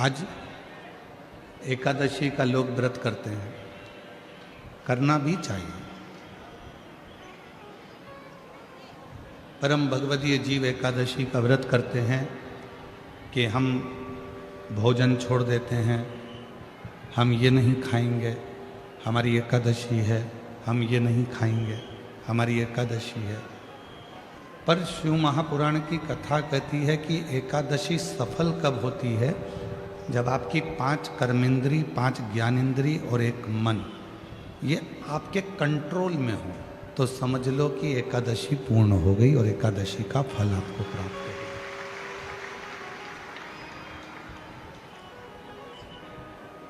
आज एकादशी का लोग व्रत करते हैं, करना भी चाहिए। परम भगवदीय जीव एकादशी का व्रत करते हैं कि हम भोजन छोड़ देते हैं, हम ये नहीं खाएंगे, हमारी एकादशी है, हम ये नहीं खाएंगे, हमारी एकादशी है। पर शिव महापुराण की कथा कहती है कि एकादशी सफल कब होती है? जब आपकी 5 कर्मेंद्री, 5 ज्ञानेंद्री और 1 मन ये आपके कंट्रोल में हो, तो समझ लो कि एकादशी पूर्ण हो गई और एकादशी का फल आपको प्राप्त हो गया।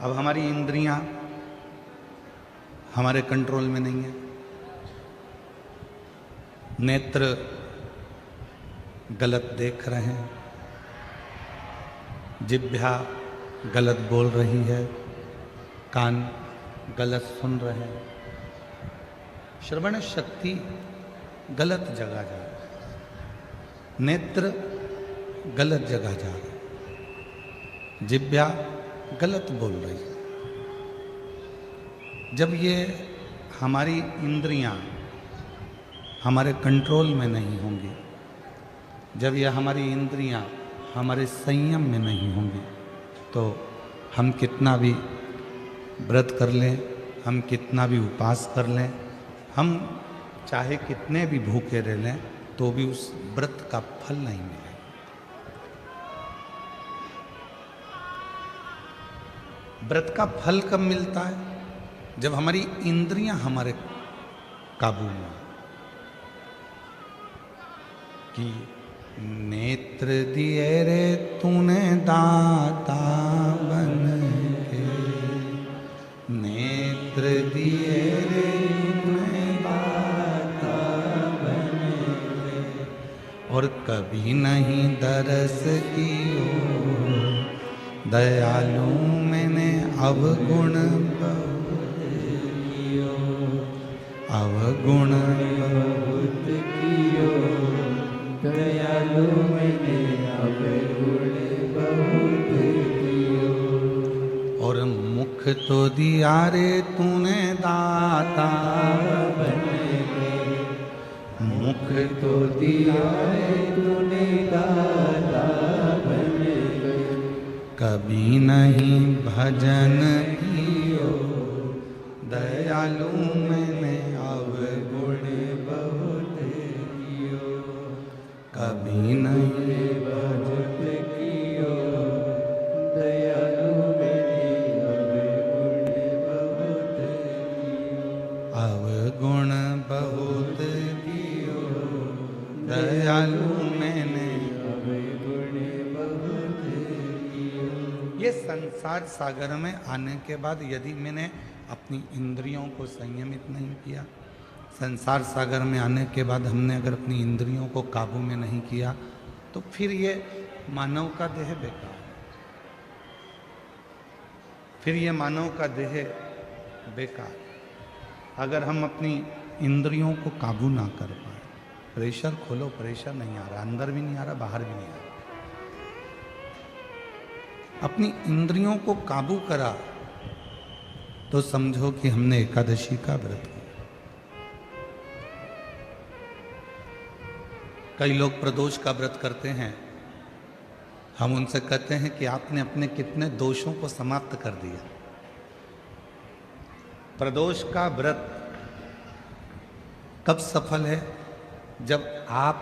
अब हमारी इंद्रियां हमारे कंट्रोल में नहीं है। नेत्र गलत देख रहे हैं, जिह्वा गलत बोल रही है, कान गलत सुन रहे हैं, श्रवण शक्ति गलत जगह जा रही है, नेत्र गलत जगह जा रहे हैं, जिह्वा गलत बोल रही है। जब ये हमारी इंद्रियां हमारे कंट्रोल में नहीं होंगी, जब ये हमारी इंद्रियां हमारे संयम में नहीं होंगी, तो हम कितना भी व्रत कर लें, हम कितना भी उपवास कर लें, हम चाहे कितने भी भूखे रह लें, तो भी उस व्रत का फल नहीं मिलेगा। व्रत का फल कब मिलता है? जब हमारी इंद्रियां हमारे काबू में हो। कि नेत्र दिए रे तूने दाता बन के, नेत्र दिए रे तूने दाता बन के, और कभी नहीं दरस कियो, दयालु मैंने अवगुण बहुत कियो, अवगुण बहुत कियो, दयालु मैंने अवगुण बहुत कियो। और मुख तो दिया रे तूने दाता बन के, मुख तो दिया रे तूने दाता बन के, कभी नहीं भजन कियो, दयालु मैंने अवगुण बहुत कियो, कभी नहीं भजन कियो, दयालु मैंने अवगुण बहुत कियो, दयालु मैंने अवगुण बहुत कियो। ये संसार सागर में आने के बाद यदि मैंने अपनी इंद्रियों को संयमित नहीं किया, संसार सागर में आने के बाद हमने अगर अपनी इंद्रियों को काबू में नहीं किया, तो फिर ये मानव का देह बेकार है, फिर ये मानव का देह बेकार। अगर हम अपनी इंद्रियों को काबू ना कर पाए, प्रेशर खोलो, प्रेशर नहीं आ रहा, अंदर भी नहीं आ रहा, बाहर भी नहीं आ रहा, अपनी इंद्रियों को काबू करा, तो समझो कि हमने एकादशी का व्रत किया। कई लोग प्रदोष का व्रत करते हैं, हम उनसे कहते हैं कि आपने अपने कितने दोषों को समाप्त कर दिया। प्रदोष का व्रत कब सफल है? जब आप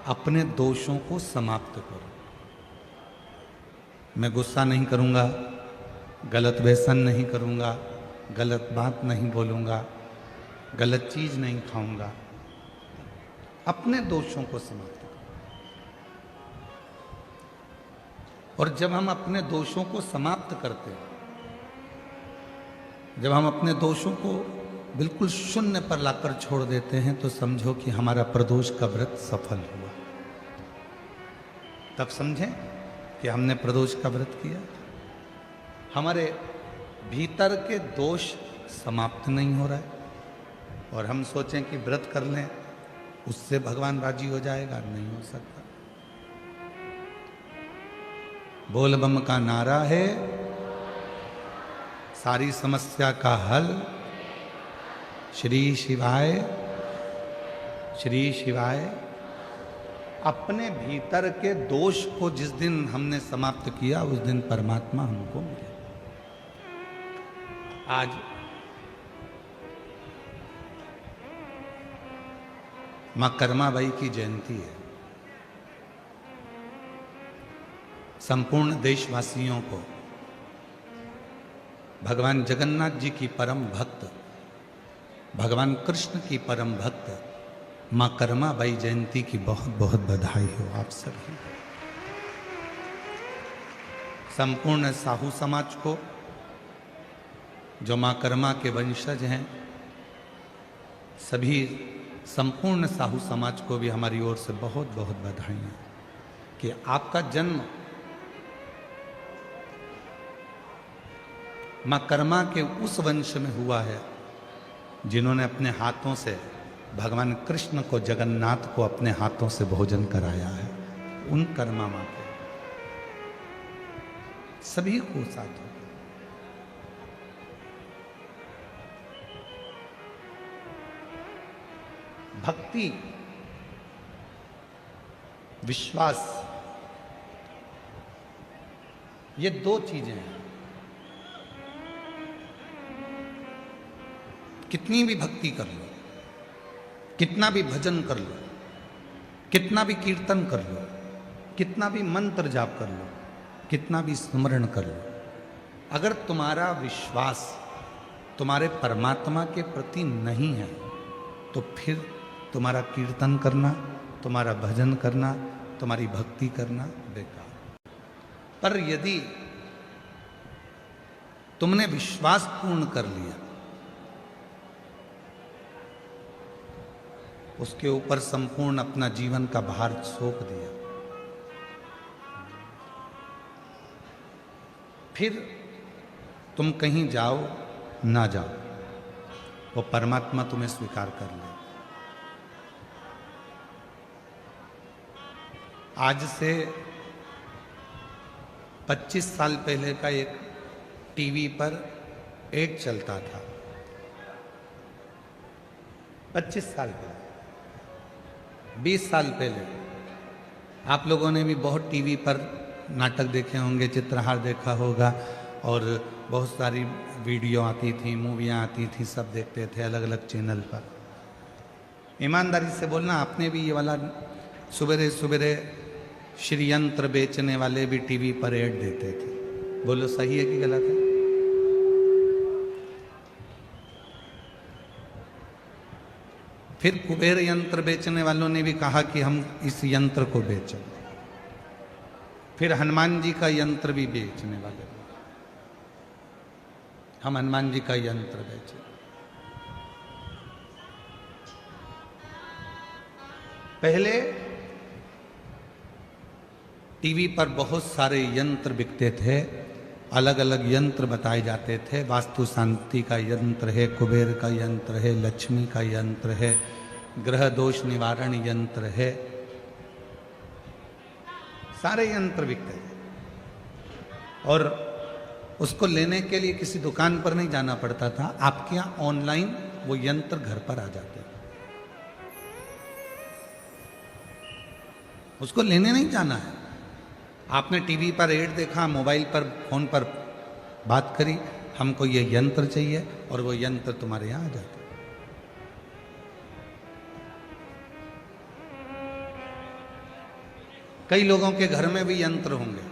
अपने दोषों को समाप्त करो। मैं गुस्सा नहीं करूंगा, गलत व्यसन नहीं करूंगा, गलत बात नहीं बोलूंगा, गलत चीज नहीं खाऊंगा, अपने दोषों को समाप्त करो। और जब हम अपने दोषों को समाप्त करते हैं, जब हम अपने दोषों को बिल्कुल शून्य पर लाकर छोड़ देते हैं, तो समझो कि हमारा प्रदोष का व्रत सफल हुआ। तब समझें कि हमने प्रदोष का व्रत किया। हमारे भीतर के दोष समाप्त नहीं हो रहा है, और हम सोचें कि व्रत कर लें उससे भगवान राजी हो जाएगा, नहीं हो सकता। बोल बम का नारा है, सारी समस्या का हल। श्री शिवाय, श्री शिवाय। अपने भीतर के दोष को जिस दिन हमने समाप्त किया उस दिन परमात्मा हमको मिले। आज मां कर्माबाई की जयंती है। संपूर्ण देशवासियों को भगवान जगन्नाथ जी की परम भक्त, भगवान कृष्ण की परम भक्त मां कर्माबाई जयंती की बहुत बहुत बधाई हो आप सभी। संपूर्ण साहू समाज को, जो मां कर्मा के वंशज हैं, सभी संपूर्ण साहू समाज को भी हमारी ओर से बहुत बहुत बधाई कि आपका जन्म मां कर्मा के उस वंश में हुआ है जिन्होंने अपने हाथों से भगवान कृष्ण को, जगन्नाथ को अपने हाथों से भोजन कराया है। उन कर्मा मां के सभी को साथ हो। भक्ति, विश्वास, ये दो चीजें हैं। कितनी भी भक्ति कर लो, कितना भी भजन कर लो, कितना भी कीर्तन कर लो, कितना भी मंत्र जाप कर लो, कितना भी स्मरण कर लो, अगर तुम्हारा विश्वास तुम्हारे परमात्मा के प्रति नहीं है तो फिर तुम्हारा कीर्तन करना, तुम्हारा भजन करना, तुम्हारी भक्ति करना बेकार। पर यदि तुमने विश्वास पूर्ण कर लिया, उसके ऊपर संपूर्ण अपना जीवन का भार सौंप दिया, फिर तुम कहीं जाओ ना जाओ, वो परमात्मा तुम्हें स्वीकार कर ले। आज से 25 साल पहले का एक टीवी पर एड चलता था। 25 साल पहले, 20 साल पहले आप लोगों ने भी बहुत टीवी पर नाटक देखे होंगे, चित्रहार देखा होगा, और बहुत सारी वीडियो आती थी, मूवियाँ आती थी, सब देखते थे अलग अलग चैनल पर। ईमानदारी से बोलना, आपने भी ये वाला सुबेरे सुबेरे श्री यंत्र बेचने वाले भी टीवी पर ऐड देते थे। बोलो सही है कि गलत है? फिर कुबेर यंत्र बेचने वालों ने भी कहा कि हम इस यंत्र को बेचें। फिर हनुमान जी का यंत्र भी बेचने वाले, हम हनुमान जी का यंत्र बेचें। पहले टीवी पर बहुत सारे यंत्र बिकते थे, अलग अलग यंत्र बताए जाते थे। वास्तु शांति का यंत्र है, कुबेर का यंत्र है, लक्ष्मी का यंत्र है, ग्रह दोष निवारण यंत्र है, सारे यंत्र बिकते थे। और उसको लेने के लिए किसी दुकान पर नहीं जाना पड़ता था, आपके यहाँ ऑनलाइन वो यंत्र घर पर आ जाते थे। उसको लेने नहीं जाना है। आपने टीवी पर ऐड देखा, मोबाइल पर, फोन पर बात करी, हमको ये यंत्र चाहिए, और वो यंत्र तुम्हारे यहां आ जाता। कई लोगों के घर में भी यंत्र होंगे,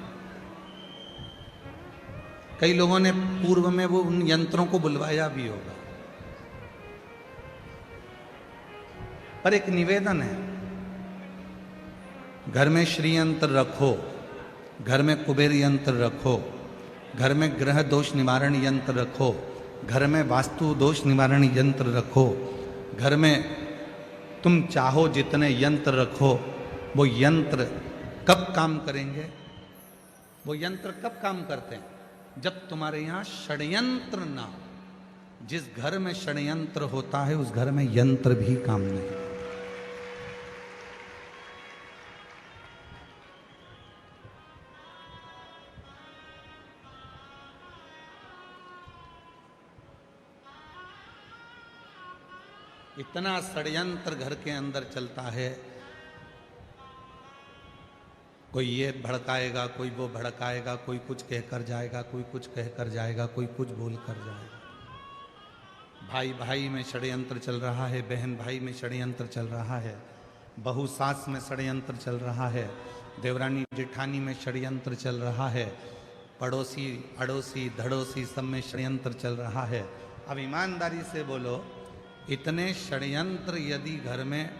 कई लोगों ने पूर्व में वो उन यंत्रों को बुलवाया भी होगा। पर एक निवेदन है, घर में श्री यंत्र रखो, घर में कुबेर यंत्र रखो, घर में ग्रह दोष निवारण यंत्र रखो, घर में वास्तु दोष निवारण यंत्र रखो, घर में तुम चाहो जितने यंत्र रखो। वो यंत्र कब काम करेंगे? वो यंत्र कब काम करते हैं? जब तुम्हारे यहाँ षड्यंत्र ना हो। जिस घर में षड्यंत्र होता है उस घर में यंत्र भी काम नहीं। इतना षड्यंत्र घर के अंदर चलता है। कोई ये भड़काएगा, कोई वो भड़काएगा, कोई कुछ कहकर जाएगा, कोई कुछ कहकर जाएगा, कोई कुछ बोल कर जाएगा। भाई भाई में षड्यंत्र चल रहा है, बहन भाई में षड्यंत्र चल रहा है, बहू सास में षड्यंत्र चल रहा है, देवरानी जेठानी में षड्यंत्र चल रहा है, पड़ोसी अड़ोसी धड़ोसी सब में षड्यंत्र चल रहा है। अब ईमानदारी से बोलो, इतने षड्यंत्र यदि घर में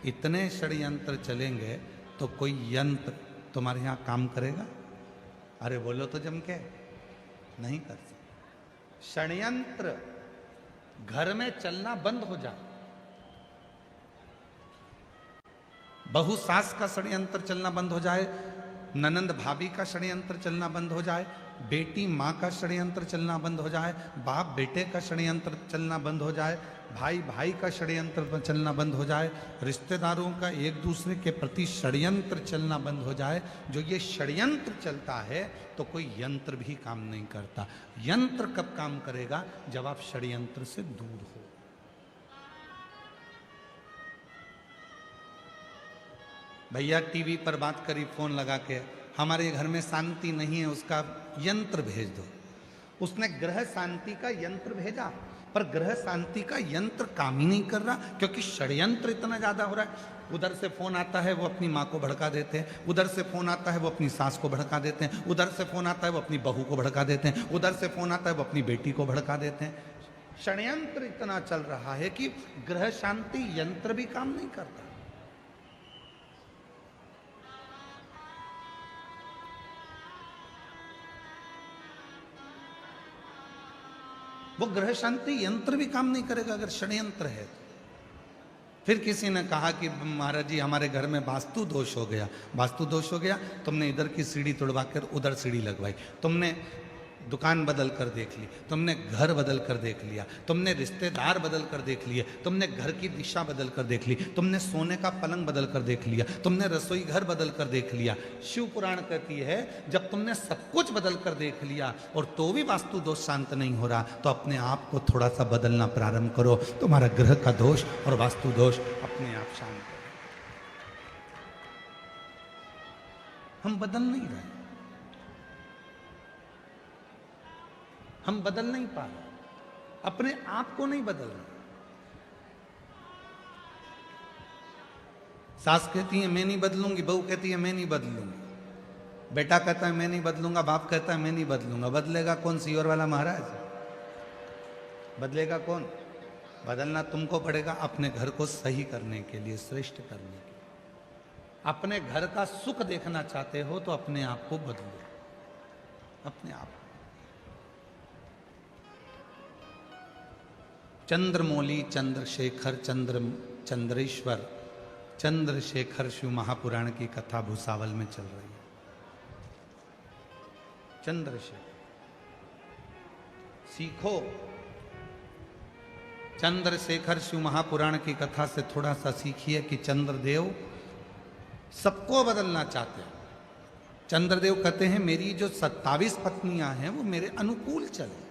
इतने षड्यंत्र चलेंगे तो कोई यंत्र तुम्हारे यहाँ काम करेगा? अरे बोलो तो जम के, नहीं कर सकते। षड्यंत्र घर में चलना बंद हो जाए, बहू सास का षड्यंत्र चलना बंद हो जाए, ननंद भाभी का षड्यंत्र चलना बंद हो जाए, बेटी माँ का षड्यंत्र चलना बंद हो जाए, बाप बेटे का षड्यंत्र चलना बंद हो जाए, भाई भाई का षड्यंत्र चलना बंद हो जाए, रिश्तेदारों का एक दूसरे के प्रति षड्यंत्र चलना बंद हो जाए। जो ये षड्यंत्र चलता है तो कोई यंत्र भी काम नहीं करता। यंत्र कब काम करेगा? जब आप षड्यंत्र से दूर हो। भैया टीवी पर बात करी फोन लगा के, हमारे घर में शांति नहीं है, उसका यंत्र भेज दो। उसने ग्रह शांति का यंत्र भेजा, पर ग्रह शांति का यंत्र काम ही नहीं कर रहा, क्योंकि षड्यंत्र इतना ज्यादा हो रहा है। उधर से फोन आता है वो अपनी माँ को भड़का देते हैं, उधर से फोन आता है वो अपनी सास को भड़का देते हैं, उधर से फोन आता है वो अपनी बहू को भड़का देते हैं, उधर से फोन आता है वो अपनी बेटी को भड़का देते हैं। षड्यंत्र इतना चल रहा है कि ग्रह शांति यंत्र भी काम नहीं करता। वो ग्रह शांति यंत्र भी काम नहीं करेगा अगर षड्यंत्र है। फिर किसी ने कहा कि महाराज जी हमारे घर में वास्तु दोष हो गया। वास्तु दोष हो गया, तुमने इधर की सीढ़ी तोड़वा कर उधर सीढ़ी लगवाई, तुमने दुकान बदल कर देख ली, तुमने घर बदल कर देख लिया, तुमने रिश्तेदार बदल कर देख लिए, तुमने घर की दिशा बदल कर देख ली, तुमने सोने का पलंग बदल कर देख लिया, तुमने रसोई घर बदल कर देख लिया। शिव पुराण कहती है जब तुमने सब कुछ बदल कर देख लिया और तो भी वास्तु दोष शांत नहीं हो रहा, तो अपने आप को थोड़ा सा बदलना प्रारंभ करो, तुम्हारा ग्रह का दोष और वास्तु दोष अपने आप शांत हो। हम बदल नहीं रहे, हम बदल नहीं पा रहे, अपने आप को नहीं बदल रहे। सास कहती है मैं नहीं बदलूंगी, बहू कहती है मैं नहीं बदलूंगी, बेटा कहता है मैं नहीं बदलूंगा, बाप कहता है मैं नहीं बदलूंगा। बदलेगा कौन? सीवर वाला महाराज बदलेगा कौन? बदलना तुमको पड़ेगा अपने घर को सही करने के लिए, श्रेष्ठ करने के लिए। अपने घर का सुख देखना चाहते हो तो अपने आप को बदलो, अपने आप। चंद्रमौली चंद्रशेखर चंद्रेश्वर चंद्रशेखर शिव महापुराण की कथा भूसावल में चल रही है। चंद्रशेखर सीखो, चंद्रशेखर शिव महापुराण की कथा से थोड़ा सा सीखिए कि चंद्रदेव सबको बदलना चाहते हैं। चंद्रदेव कहते हैं मेरी जो 27 पत्नियां हैं वो मेरे अनुकूल चले,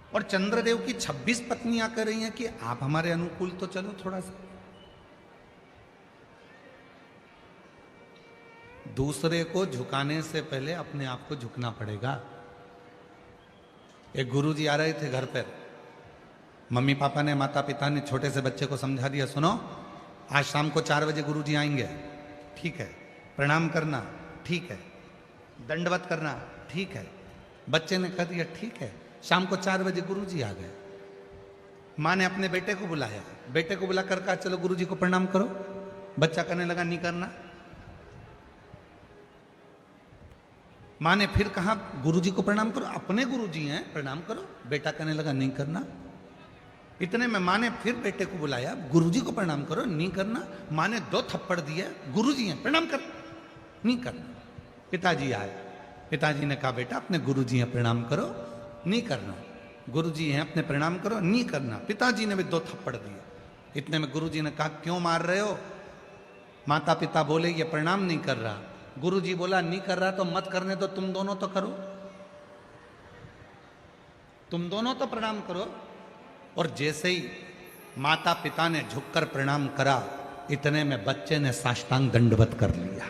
और चंद्रदेव की 26 पत्नियां कह रही हैं कि आप हमारे अनुकूल तो चलो थोड़ा सा। दूसरे को झुकाने से पहले अपने आप को झुकना पड़ेगा। एक गुरुजी आ रहे थे घर पर, मम्मी पापा ने, माता पिता ने छोटे से बच्चे को समझा दिया, सुनो आज शाम को 4 बजे गुरुजी आएंगे, ठीक है, प्रणाम करना ठीक है, दंडवत करना ठीक है। बच्चे ने कह दिया ठीक है। शाम को 4 बजे गुरुजी आ गए। माँ ने अपने बेटे को बुलाया, बेटे को बुलाकर कहा चलो गुरुजी को प्रणाम करो। बच्चा कहने लगा नहीं करना। माँ ने फिर कहा गुरुजी को प्रणाम करो, अपने गुरुजी हैं प्रणाम करो। बेटा कहने लगा नहीं करना। इतने में माँ ने फिर बेटे को बुलाया, गुरुजी को प्रणाम करो, नहीं करना। माँ ने 2 थप्पड़ दिए, गुरुजी हैं प्रणाम कर, नहीं करना। पिताजी आए, पिताजी ने कहा बेटा अपने गुरुजी हैं प्रणाम करो, नहीं करना। गुरुजी हैं अपने प्रणाम करो, नहीं करना। पिताजी ने भी 2 थप्पड़ दिए। इतने में गुरुजी ने कहा क्यों मार रहे हो? माता पिता बोले ये प्रणाम नहीं कर रहा। गुरुजी बोला नहीं कर रहा तो मत करने दो, तुम दोनों तो करो। तुम दोनों तो प्रणाम करो। और जैसे ही माता पिता ने झुककर प्रणाम करा, इतने में बच्चे ने साष्टांग दंडवत कर लिया।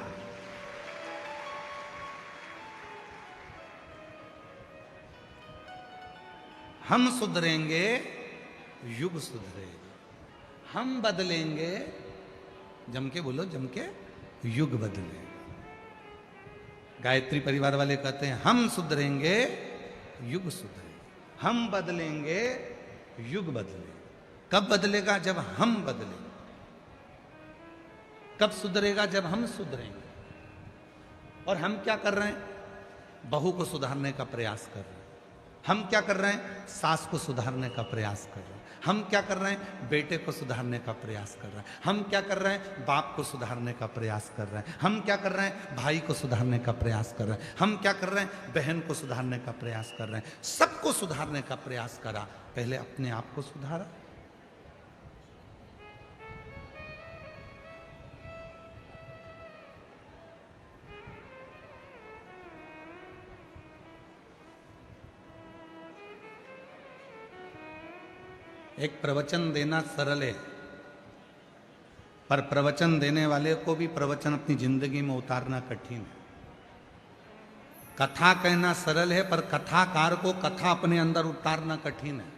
हम सुधरेंगे, युग सुधरेगा। हम बदलेंगे, जम के बोलो, जम के, युग बदलेगा। गायत्री परिवार वाले कहते हैं हम सुधरेंगे, युग सुधरेगा। हम बदलेंगे, युग बदलेगा। कब बदलेगा? जब हम बदलेंगे। कब सुधरेगा? जब हम सुधरेंगे। और हम क्या कर रहे हैं? बहू को सुधारने का प्रयास कर रहे हैं। हम क्या कर रहे हैं? सास को सुधारने का प्रयास कर रहे हैं। हम क्या कर रहे हैं? बेटे को सुधारने का प्रयास कर रहे हैं। हम क्या कर रहे हैं? बाप को सुधारने का प्रयास कर रहे हैं। हम क्या कर रहे हैं? भाई को सुधारने का प्रयास कर रहे हैं। हम क्या कर रहे हैं? बहन को सुधारने का प्रयास कर रहे हैं। सबको सुधारने का प्रयास करा। पहले अपने आप को सुधारा। एक प्रवचन देना सरल है, पर प्रवचन देने वाले को भी प्रवचन अपनी जिंदगी में उतारना कठिन है। कथा कहना सरल है, पर कथाकार को कथा अपने अंदर उतारना कठिन है।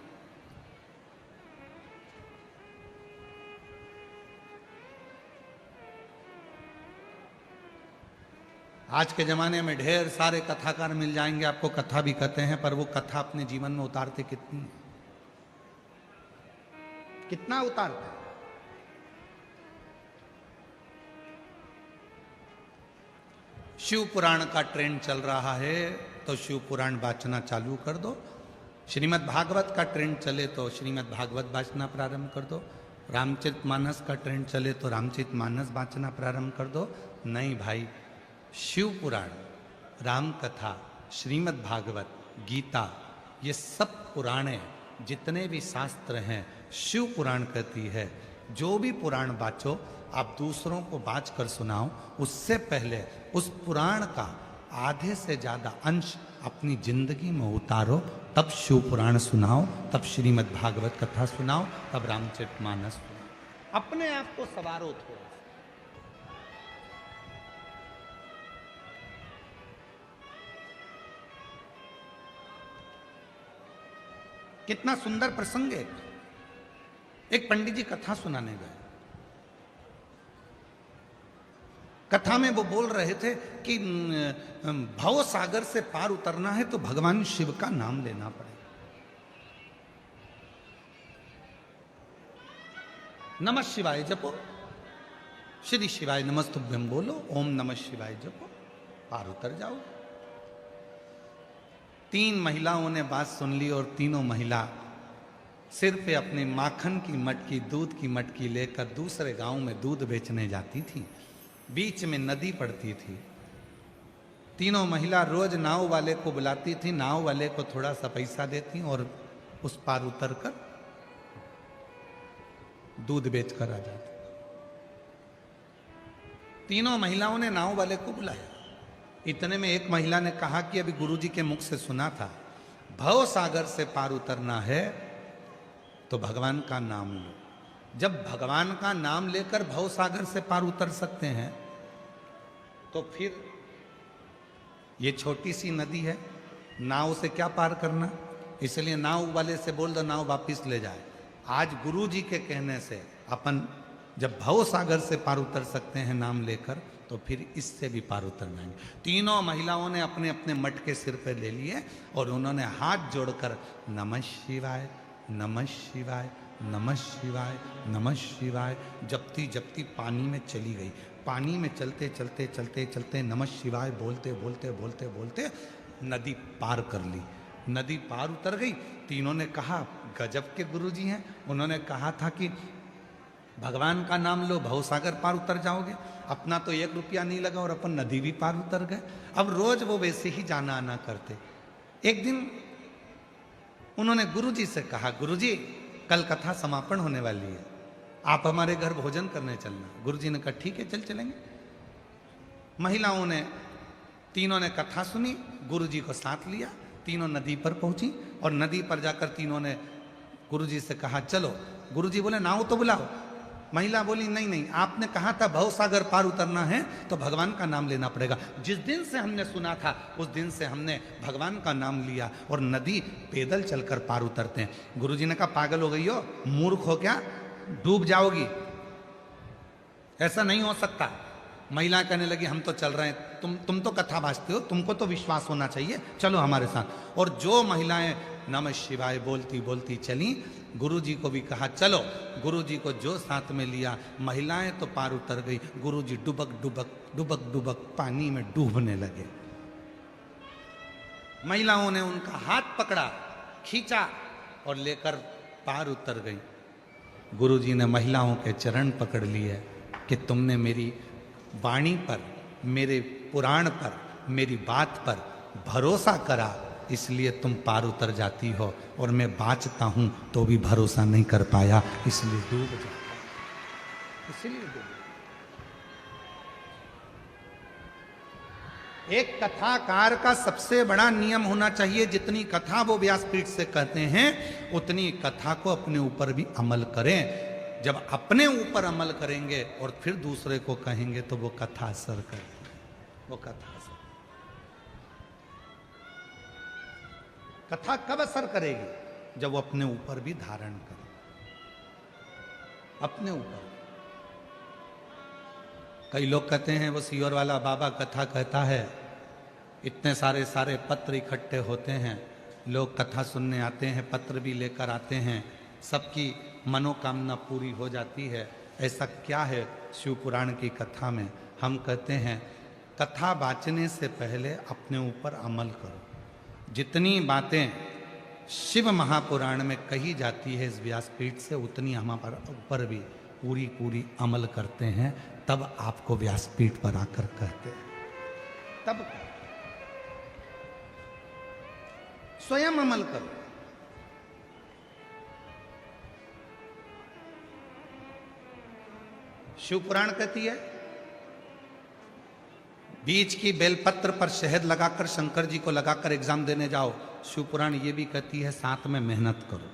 आज के जमाने में ढेर सारे कथाकार मिल जाएंगे, आपको कथा भी कहते हैं, पर वो कथा अपने जीवन में उतारते कितनी, कितना उतारते हैं? शिव पुराण का ट्रेंड चल रहा है तो शिव पुराण वाचना चालू कर दो। श्रीमद् भागवत का ट्रेंड चले तो श्रीमद् भागवत वाचना प्रारंभ कर दो। रामचरितमानस का ट्रेंड चले तो रामचरितमानस वाचना प्रारंभ कर दो। नहीं भाई, शिव पुराण, राम कथा, श्रीमद् भागवत, गीता, ये सब पुराणे, जितने भी शास्त्र हैं, शिव पुराण कहती है जो भी पुराण बाचो आप दूसरों को बाच कर सुनाओ, उससे पहले उस पुराण का आधे से ज्यादा अंश अपनी जिंदगी में उतारो, तब शिव पुराण सुनाओ, तब श्रीमद् भागवत कथा सुनाओ, तब रामचरितमानस सुनाओ। अपने आप को सवारो थोड़ा। कितना सुंदर प्रसंग है। एक पंडित जी कथा सुनाने गए। कथा में वो बोल रहे थे कि भव सागर से पार उतरना है तो भगवान शिव का नाम लेना पड़ेगा। नमः शिवाय जपो, श्री शिवाय नमस्तुभ्यम बोलो, ओम नमः शिवाय जपो, पार उतर जाओ। 3 महिलाओं ने बात सुन ली और तीनों महिला सिर पे अपनी माखन की मटकी, दूध की मटकी लेकर दूसरे गांव में दूध बेचने जाती थी। बीच में नदी पड़ती थी। तीनों महिला रोज नाव वाले को बुलाती थी, नाव वाले को थोड़ा सा पैसा देती और उस पार उतर कर दूध बेचकर आ जाती। तीनों महिलाओं ने नाव वाले को बुलाया। इतने में एक महिला ने कहा कि अभी गुरुजी के मुख से सुना था, भव सागर से पार उतरना है तो भगवान का नाम लो। जब भगवान का नाम लेकर भव सागर से पार उतर सकते हैं तो फिर ये छोटी सी नदी है, नाव से क्या पार करना। इसलिए नाव वाले से बोल दो नाव वापिस ले जाए। आज गुरुजी के कहने से अपन जब भव सागर से पार उतर सकते हैं नाम लेकर, तो फिर इससे भी पार उतर जाएंगे। तीनों महिलाओं ने अपने अपने मटके सिर पर ले लिए और उन्होंने हाथ जोड़कर नमः शिवाय, नमः शिवाय, नमः शिवाय, नमः शिवाय जपती जपती पानी में चली गई। पानी में चलते चलते चलते चलते नमः शिवाय बोलते बोलते बोलते बोलते नदी पार कर ली। नदी पार उतर गई। तीनों ने कहा गजब के गुरुजी हैं, उन्होंने कहा था कि भगवान का नाम लो भवसागर पार उतर जाओगे। अपना तो 1 रुपया नहीं लगा और अपन नदी भी पार उतर गए। अब रोज वो वैसे ही जाना आना करते। एक दिन उन्होंने गुरुजी से कहा, गुरुजी कल कथा समापन होने वाली है, आप हमारे घर भोजन करने चलना। गुरुजी ने कहा ठीक है चल चलेंगे। महिलाओं ने तीनों ने कथा सुनी, गुरुजी को साथ लिया, तीनों नदी पर पहुंची। और नदी पर जाकर तीनों ने गुरुजी से कहा चलो। गुरुजी बोले नाव तो बुलाओ। महिला बोली नहीं नहीं, आपने कहा था भवसागर पार उतरना है तो भगवान का नाम लेना पड़ेगा। जिस दिन से हमने सुना था उस दिन से हमने भगवान का नाम लिया और नदी पैदल चलकर पार उतरते हैं। गुरुजी ने कहा पागल हो गई हो, मूर्ख हो क्या, डूब जाओगी, ऐसा नहीं हो सकता। महिला कहने लगी हम तो चल रहे हैं, तुम तो कथा भाजते हो, तुमको तो विश्वास होना चाहिए, चलो हमारे साथ। और जो महिलाएं नमः शिवाय बोलती बोलती चली, गुरुजी को भी कहा चलो। गुरुजी को जो साथ में लिया, महिलाएं तो पार उतर गई, गुरुजी डुबक डुबक डुबक डुबक पानी में डूबने लगे। महिलाओं ने उनका हाथ पकड़ा, खींचा और लेकर पार उतर गई। गुरुजी ने महिलाओं के चरण पकड़ लिए कि तुमने मेरी वाणी पर, मेरे पुराण पर, मेरी बात पर भरोसा करा, इसलिए तुम पार उतर जाती हो, और मैं बाँचता हूं तो भी भरोसा नहीं कर पाया, इसलिए डूब जाता, इसलिए डूब। एक कथाकार का सबसे बड़ा नियम होना चाहिए, जितनी कथा वो व्यासपीठ से कहते हैं उतनी कथा को अपने ऊपर भी अमल करें। जब अपने ऊपर अमल करेंगे और फिर दूसरे को कहेंगे तो वो कथा असर करेगी, वो कथा असर। कथा कब असर करेगी? जब वो अपने ऊपर भी धारण करे, अपने ऊपर। कई लोग कहते हैं वो सीहोर वाला बाबा कथा कहता है, इतने सारे पत्र इकट्ठे होते हैं, लोग कथा सुनने आते हैं, पत्र भी लेकर आते हैं, सबकी मनोकामना पूरी हो जाती है। ऐसा क्या है शिव पुराण की कथा में? हम कहते हैं कथा वाचने से पहले अपने ऊपर अमल करो। जितनी बातें शिव महापुराण में कही जाती है इस व्यासपीठ से, उतनी हमारे ऊपर भी पूरी पूरी अमल करते हैं, तब आपको व्यासपीठ पर आकर कहते हैं, तब स्वयं अमल करो। शिव पुराण कहती है बीच की बेलपत्र पर शहद लगाकर शंकर जी को लगाकर एग्जाम देने जाओ। शिव पुराण ये भी कहती है साथ में मेहनत करो,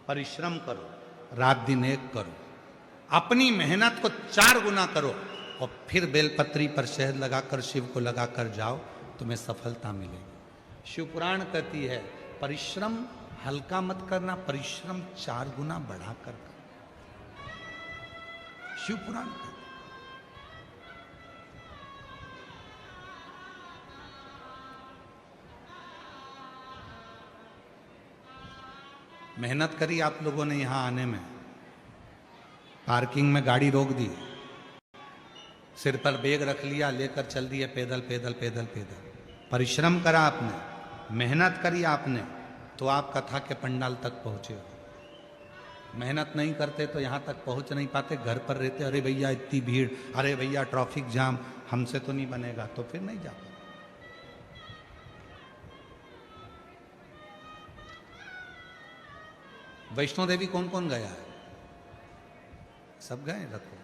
परिश्रम करो, रात दिन एक करो, अपनी मेहनत को 4 गुना करो और फिर बेलपत्री पर शहद लगाकर शिव को लगाकर जाओ, तुम्हें सफलता मिलेगी। शिव पुराण कहती है परिश्रम हल्का मत करना, परिश्रम 4 गुना बढ़ाकर करना। शिव पुराण कहती है। मेहनत करी आप लोगों ने यहां आने में, पार्किंग में गाड़ी रोक दी, सिर पर बैग रख लिया, लेकर चल दिए पैदल पैदल पैदल पैदल। परिश्रम करा आपने, मेहनत करी आपने, तो आप कथा के पंडाल तक पहुंचे हो। मेहनत नहीं करते तो यहाँ तक पहुंच नहीं पाते, घर पर रहते, अरे भैया इतनी भीड़, अरे भैया ट्रैफिक जाम, हमसे तो नहीं बनेगा, तो फिर नहीं जा पाते। वैष्णो देवी कौन कौन गया है? सब गए? रखो।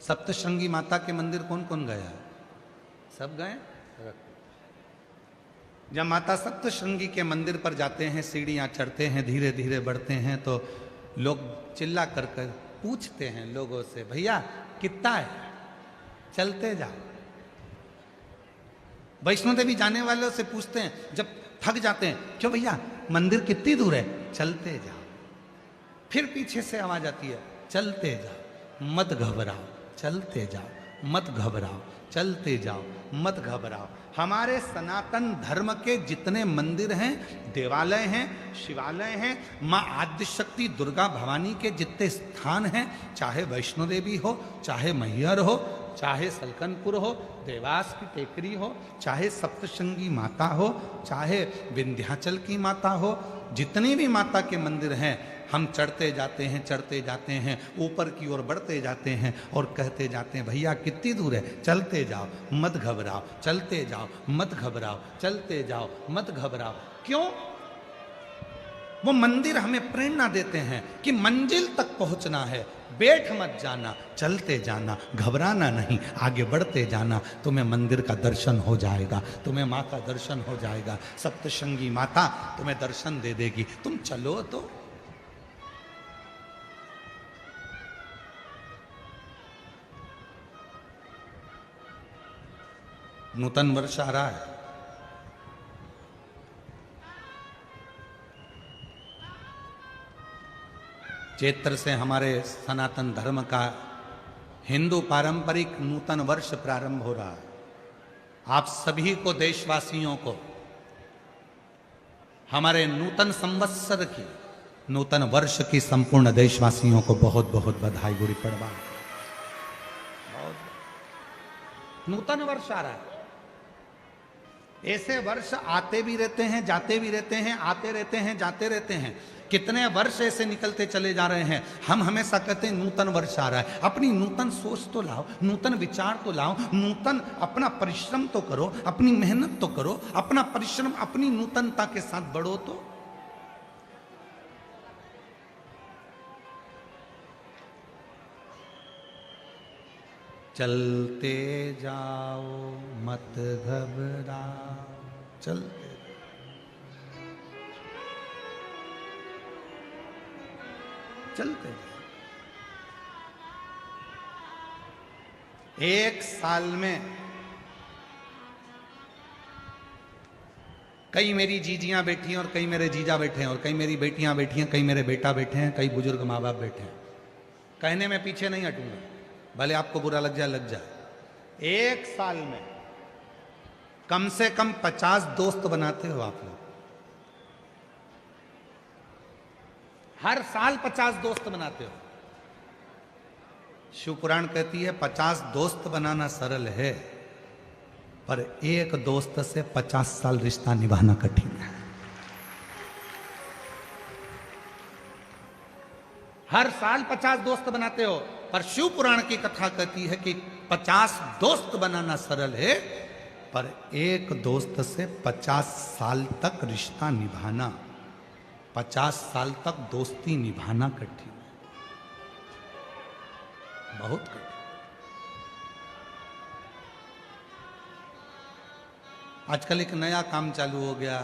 सप्तशृंगी माता के मंदिर कौन कौन गया है? सब गए? रखो। जब माता सप्तशृंगी के मंदिर पर जाते हैं, सीढ़ियां चढ़ते हैं, धीरे धीरे बढ़ते हैं, तो लोग चिल्ला कर पूछते हैं लोगों से, भैया कितना है? चलते जाओ। वैष्णो देवी जाने वालों से पूछते हैं जब थक जाते हैं, क्यों भैया मंदिर कितनी दूर है? चलते जाओ। फिर पीछे से आवाज आती है, चलते जाओ, मत घबराओ, चलते जाओ, मत घबराओ, चलते जाओ, मत घबराओ। हमारे सनातन धर्म के जितने मंदिर हैं, देवालय हैं, शिवालय हैं, माँ आद्यशक्ति दुर्गा भवानी के जितने स्थान हैं, चाहे वैष्णो देवी हो, चाहे मैहर हो, चाहे सलकनपुर हो, देवास की टेकरी हो, चाहे सप्तशृंगी माता हो, चाहे विंध्याचल की माता हो, जितने भी माता के मंदिर हैं, हम चढ़ते जाते हैं, ऊपर की ओर बढ़ते जाते हैं और कहते जाते हैं, भैया कितनी दूर है? चलते जाओ, मत घबराओ, चलते जाओ, मत घबराओ, चलते जाओ, मत घबराओ। क्यों? वो मंदिर हमें प्रेरणा देते हैं कि मंजिल तक पहुंचना है, बैठ मत जाना, चलते जाना, घबराना नहीं, आगे बढ़ते जाना। तुम्हें मंदिर का दर्शन हो जाएगा, तुम्हें माँ का दर्शन हो जाएगा, सप्तशृंगी माता तुम्हें दर्शन दे देगी। तुम चलो तो। नूतन वर्ष आ रहा है, चैत्र से हमारे सनातन धर्म का हिंदू पारंपरिक नूतन वर्ष प्रारंभ हो रहा है। आप सभी को, देशवासियों को, हमारे नूतन संवत्सर की, नूतन वर्ष की संपूर्ण देशवासियों को बहुत बहुत बधाई, गुड़ी पड़वा। नूतन वर्ष आ रहा है। ऐसे वर्ष आते भी रहते हैं, जाते भी रहते हैं, आते रहते हैं, जाते रहते हैं। कितने वर्ष ऐसे निकलते चले जा रहे हैं। हम हमेशा कहते हैं नूतन वर्ष आ रहा है। अपनी नूतन सोच तो लाओ, नूतन विचार तो लाओ, नूतन अपना परिश्रम तो करो, अपनी मेहनत तो करो, अपना परिश्रम अपनी नूतनता के साथ बढ़ो तो। चलते जाओ मत घबराओ, चलते चलते। एक साल में कई मेरी जीजियां बैठी हैं और कई मेरे जीजा बैठे हैं और कई मेरी बेटियां बैठी हैं, कई मेरे बेटा बैठे हैं, कई बुजुर्ग माँ बाप बैठे हैं। कहने में पीछे नहीं हटूंगा, भले आपको बुरा लग जाए, लग जाए। एक साल में कम से कम 50 दोस्त बनाते हो आप लोग। हर साल 50 दोस्त बनाते हो। शिव पुराण कहती है 50 दोस्त बनाना सरल है, पर एक दोस्त से 50 साल रिश्ता निभाना कठिन है। हर साल 50 दोस्त बनाते हो, पर शिव पुराण की कथा कहती है कि 50 दोस्त बनाना सरल है, पर एक दोस्त से 50 साल तक रिश्ता निभाना, 50 साल तक दोस्ती निभाना कठिन है, बहुत कठिन। आजकल एक नया काम चालू हो गया,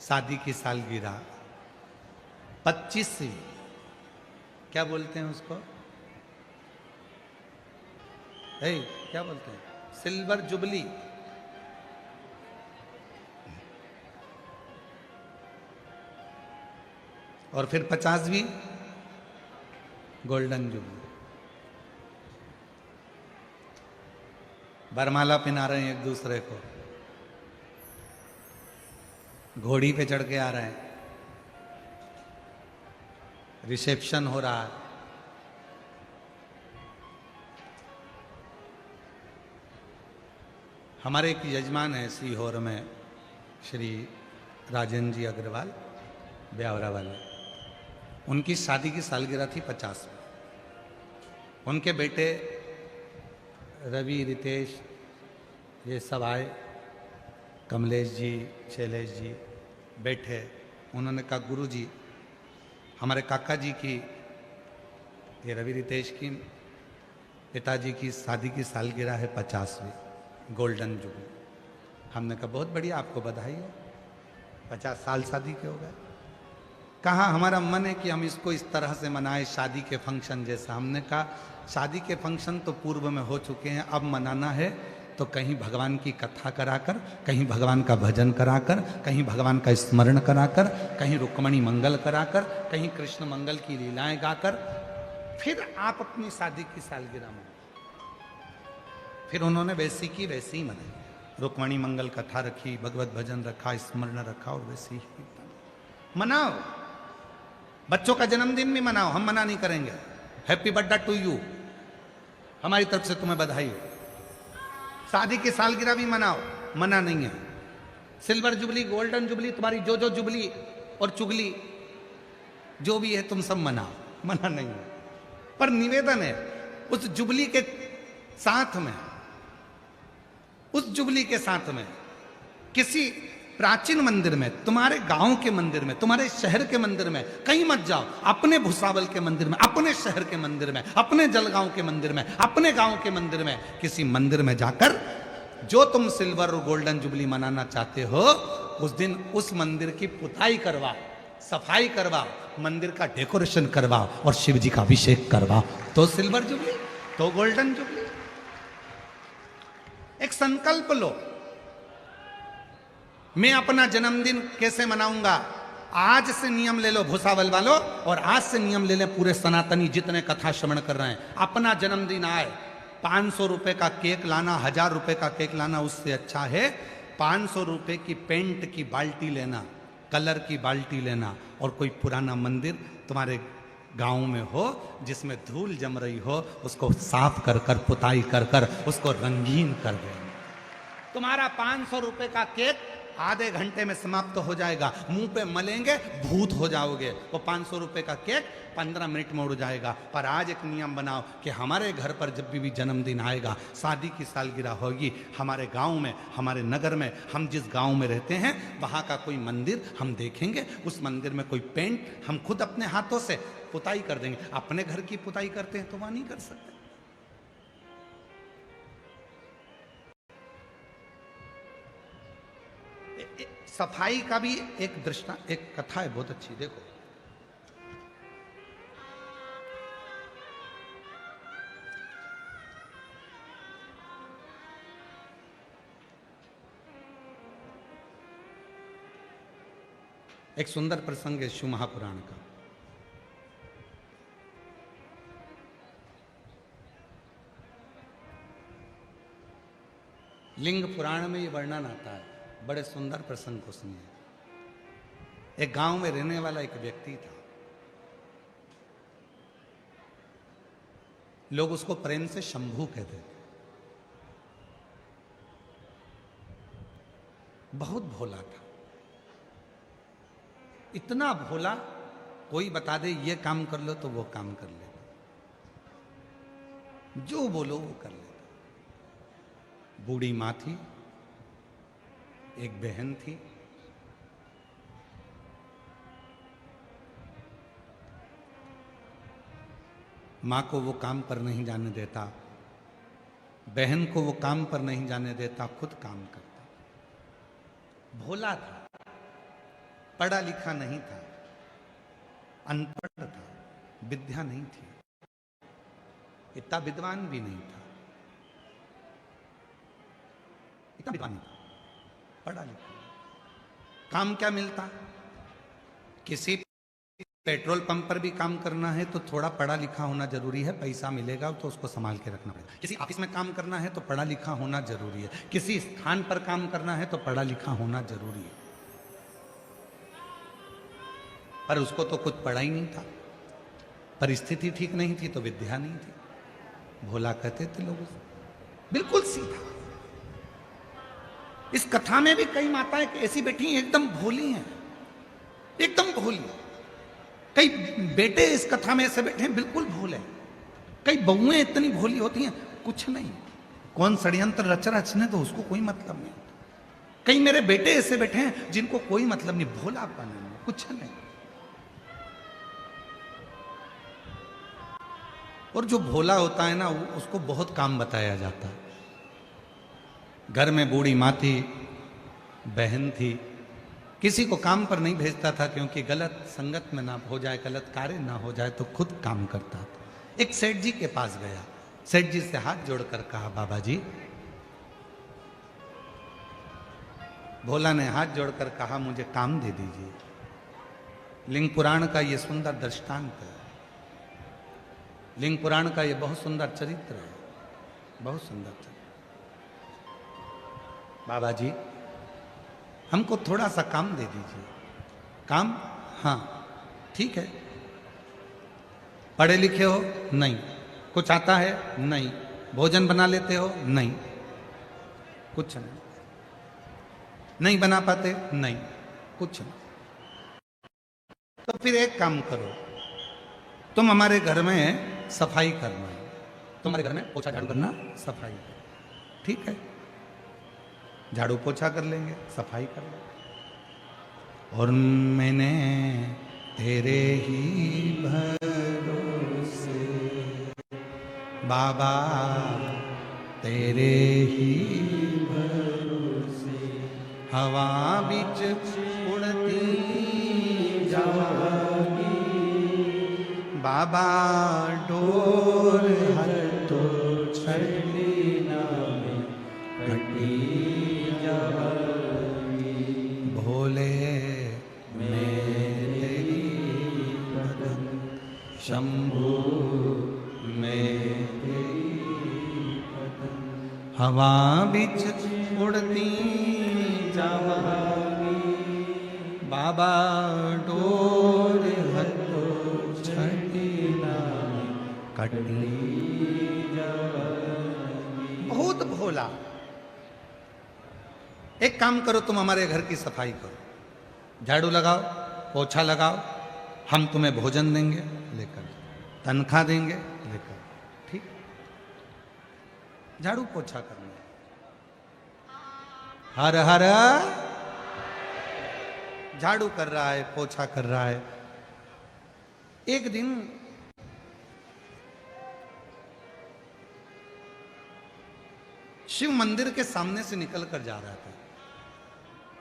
शादी की सालगिरह 25वीं, क्या बोलते हैं उसको, क्या बोलते हैं, सिल्वर जुबली। और फिर 50वीं गोल्डन जुबली। बरमाला पहना रहे हैं एक दूसरे को, घोड़ी पे चढ़ के आ रहे हैं, रिसेप्शन हो रहा है। हमारे एक यजमान है सीहोर में, श्री राजेंद्र जी अग्रवाल, ब्यावरा वाले, उनकी शादी की सालगिरह थी 50 में। उनके बेटे रवि, रितेश, ये सब आए, कमलेश जी, शैलेश जी बैठे। उन्होंने कहा गुरु जी, हमारे काका जी की, ये रवि रितेश की पिताजी की शादी की सालगिरह है 50वीं, गोल्डन जुबली। हमने कहा बहुत बढ़िया, आपको बधाई हो, 50 साल शादी के हो गए। कहा हमारा मन है कि हम इसको इस तरह से मनाएं, शादी के फंक्शन जैसा। हमने कहा शादी के फंक्शन तो पूर्व में हो चुके हैं, अब मनाना है तो कहीं भगवान की कथा कराकर, कहीं भगवान का भजन कराकर, कहीं भगवान का स्मरण कराकर, कहीं रुक्मणी मंगल कराकर, कहीं कृष्ण मंगल की लीलाएं गाकर, फिर आप अपनी शादी की सालगिरह मनाएं। फिर उन्होंने वैसी की वैसी ही मनाई, रुक्मणी मंगल कथा रखी, भगवत भजन रखा, स्मरण रखा, और वैसी ही मनाओ। बच्चों का जन्मदिन भी मनाओ, हम मना नहीं करेंगे। हैप्पी बर्थडे टू यू, हमारी तरफ से तुम्हें बधाई हो। शादी की सालगिरह भी मनाओ, मना नहीं है। सिल्वर जुबली, गोल्डन जुबली, तुम्हारी जो जो जुबली और चुगली जो भी है तुम सब मनाओ, मना नहीं है। पर निवेदन है उस जुबली के साथ में, उस जुबली के साथ में किसी प्राचीन मंदिर में, तुम्हारे गांव के मंदिर में, तुम्हारे शहर के मंदिर में, कहीं मत जाओ, अपने भुसावल के मंदिर में, अपने शहर के मंदिर में, अपने जलगांव के मंदिर में, अपने गांव के मंदिर में, किसी मंदिर में जाकर जो तुम सिल्वर और गोल्डन जुबली मनाना चाहते हो, उस दिन उस मंदिर की पुताई करवाओ, सफाई करवाओ, मंदिर का डेकोरेशन करवाओ और शिव जी का अभिषेक करवाओ, तो सिल्वर जुबली, तो गोल्डन जुबली। एक संकल्प लो, मैं अपना जन्मदिन कैसे मनाऊंगा, आज से नियम ले लो भुसावल वालों, और आज से नियम ले लें पूरे सनातनी जितने कथा श्रवण कर रहे हैं। अपना जन्मदिन आए, 500 रुपए का केक लाना, 1000 रुपए का केक लाना उससे अच्छा है 500 रुपए की पेंट की बाल्टी लेना, कलर की बाल्टी लेना, और कोई पुराना मंदिर तुम्हारे गांव में हो जिसमें धूल जम रही हो, उसको साफ कर कर, पुताई कर कर उसको रंगीन कर देना। तुम्हारा 500 रुपए का केक आधे घंटे में समाप्त हो जाएगा, मुंह पे मलेंगे भूत हो जाओगे। वो 500 रुपए का केक 15 मिनट में उड़ जाएगा। पर आज एक नियम बनाओ कि हमारे घर पर जब भी जन्मदिन आएगा, शादी की सालगिरह होगी, हमारे गांव में, हमारे नगर में, हम जिस गांव में रहते हैं वहां का कोई मंदिर हम देखेंगे, उस मंदिर में कोई पेंट हम खुद अपने हाथों से पुताई कर देंगे। अपने घर की पुताई करते हैं तो वहां नहीं कर सकते। सफाई का भी एक दृष्टांत, एक कथा है बहुत अच्छी, देखो। एक सुंदर प्रसंग है शिव महापुराण का। लिंग पुराण में ये वर्णन आता है, बड़े सुंदर प्रसंग को सुनिए। एक गांव में रहने वाला एक व्यक्ति था, लोग उसको प्रेम से शंभू कहते थे। बहुत भोला था, इतना भोला कोई बता दे ये काम कर लो तो वो काम कर लेता, जो बोलो वो कर लेता। बूढ़ी माँ थी, एक बहन थी, मां को वो काम पर नहीं जाने देता, बहन को वो काम पर नहीं जाने देता, खुद काम करता। भोला था, पढ़ा लिखा नहीं था, अनपढ़ था, विद्या नहीं थी, इतना विद्वान भी नहीं था, इतना विद्वान नहीं था, पढ़ा लिखा। काम क्या मिलता, किसी पेट्रोल पंप पर भी काम करना है तो थोड़ा पढ़ा लिखा होना जरूरी है, पैसा मिलेगा तो उसको संभाल के रखना पड़ेगा। किसी ऑफिस में काम करना है तो पढ़ा लिखा होना जरूरी है, किसी स्थान पर काम करना है तो पढ़ा लिखा होना जरूरी है। पर उसको तो कुछ पढ़ा ही नहीं था, परिस्थिति ठीक नहीं थी तो विद्या नहीं थी। भोला कहते थे लोग, बिल्कुल सीधा। इस कथा में भी कई माताएं ऐसी बैठी हैं, एकदम भोली हैं, एकदम भोली। कई बेटे इस कथा में ऐसे बैठे हैं, बिल्कुल भोले। कई बहुएं इतनी भोली होती हैं, कुछ नहीं, कौन षड्यंत्र रच रचने तो उसको कोई मतलब नहीं। कई मेरे बेटे ऐसे बैठे हैं जिनको कोई मतलब नहीं, भोलापन है, कुछ नहीं। और जो भोला होता है ना, उसको बहुत काम बताया जाता है। घर में बूढ़ी माँ थी, बहन थी, किसी को काम पर नहीं भेजता था क्योंकि गलत संगत में ना हो जाए, गलत कार्य ना हो जाए, तो खुद काम करता था। एक सेठ जी के पास गया, सेठ जी से हाथ जोड़कर कहा, बाबा जी। भोला ने हाथ जोड़कर कहा, मुझे काम दे दीजिए। लिंग पुराण का ये सुंदर दृष्टांत है, लिंग पुराण का ये बहुत सुंदर चरित्र है, बहुत सुंदर चरित्र। बाबा जी, हमको थोड़ा सा काम दे दीजिए। काम? हाँ ठीक है। पढ़े लिखे हो? नहीं। कुछ आता है? नहीं। भोजन बना लेते हो? नहीं। कुछ नहीं। नहीं बना पाते? नहीं। कुछ नहीं। तो फिर एक काम करो, तुम हमारे घर में सफाई करना, तुम्हारे घर में पोछा झाड़ू करना, सफाई। ठीक है, झाड़ू पोछा कर लेंगे, सफाई कर लेंगे। और मैंने तेरे ही भरोसे बाबा, तेरे ही भरोसे हवा बिच उड़ती जावांगी बाबा, डोर हर तो छड़ी नामे कटी जावांगी भोले, मैं तेरी बदन शंभू, मैं तेरी बदन हवा बिच उड़ती जावांगी बाबा, डोर हतो छठी नामी कटी जावांगी। बहुत भोला। एक काम करो, तुम हमारे घर की सफाई करो, झाड़ू लगाओ, पोछा लगाओ, हम तुम्हें भोजन देंगे, लेकर तनख्वाह देंगे, लेकर। ठीक, झाड़ू पोछा करना। हर हर झाड़ू कर रहा है, पोछा कर रहा है। एक दिन शिव मंदिर के सामने से निकल कर जा रहा था।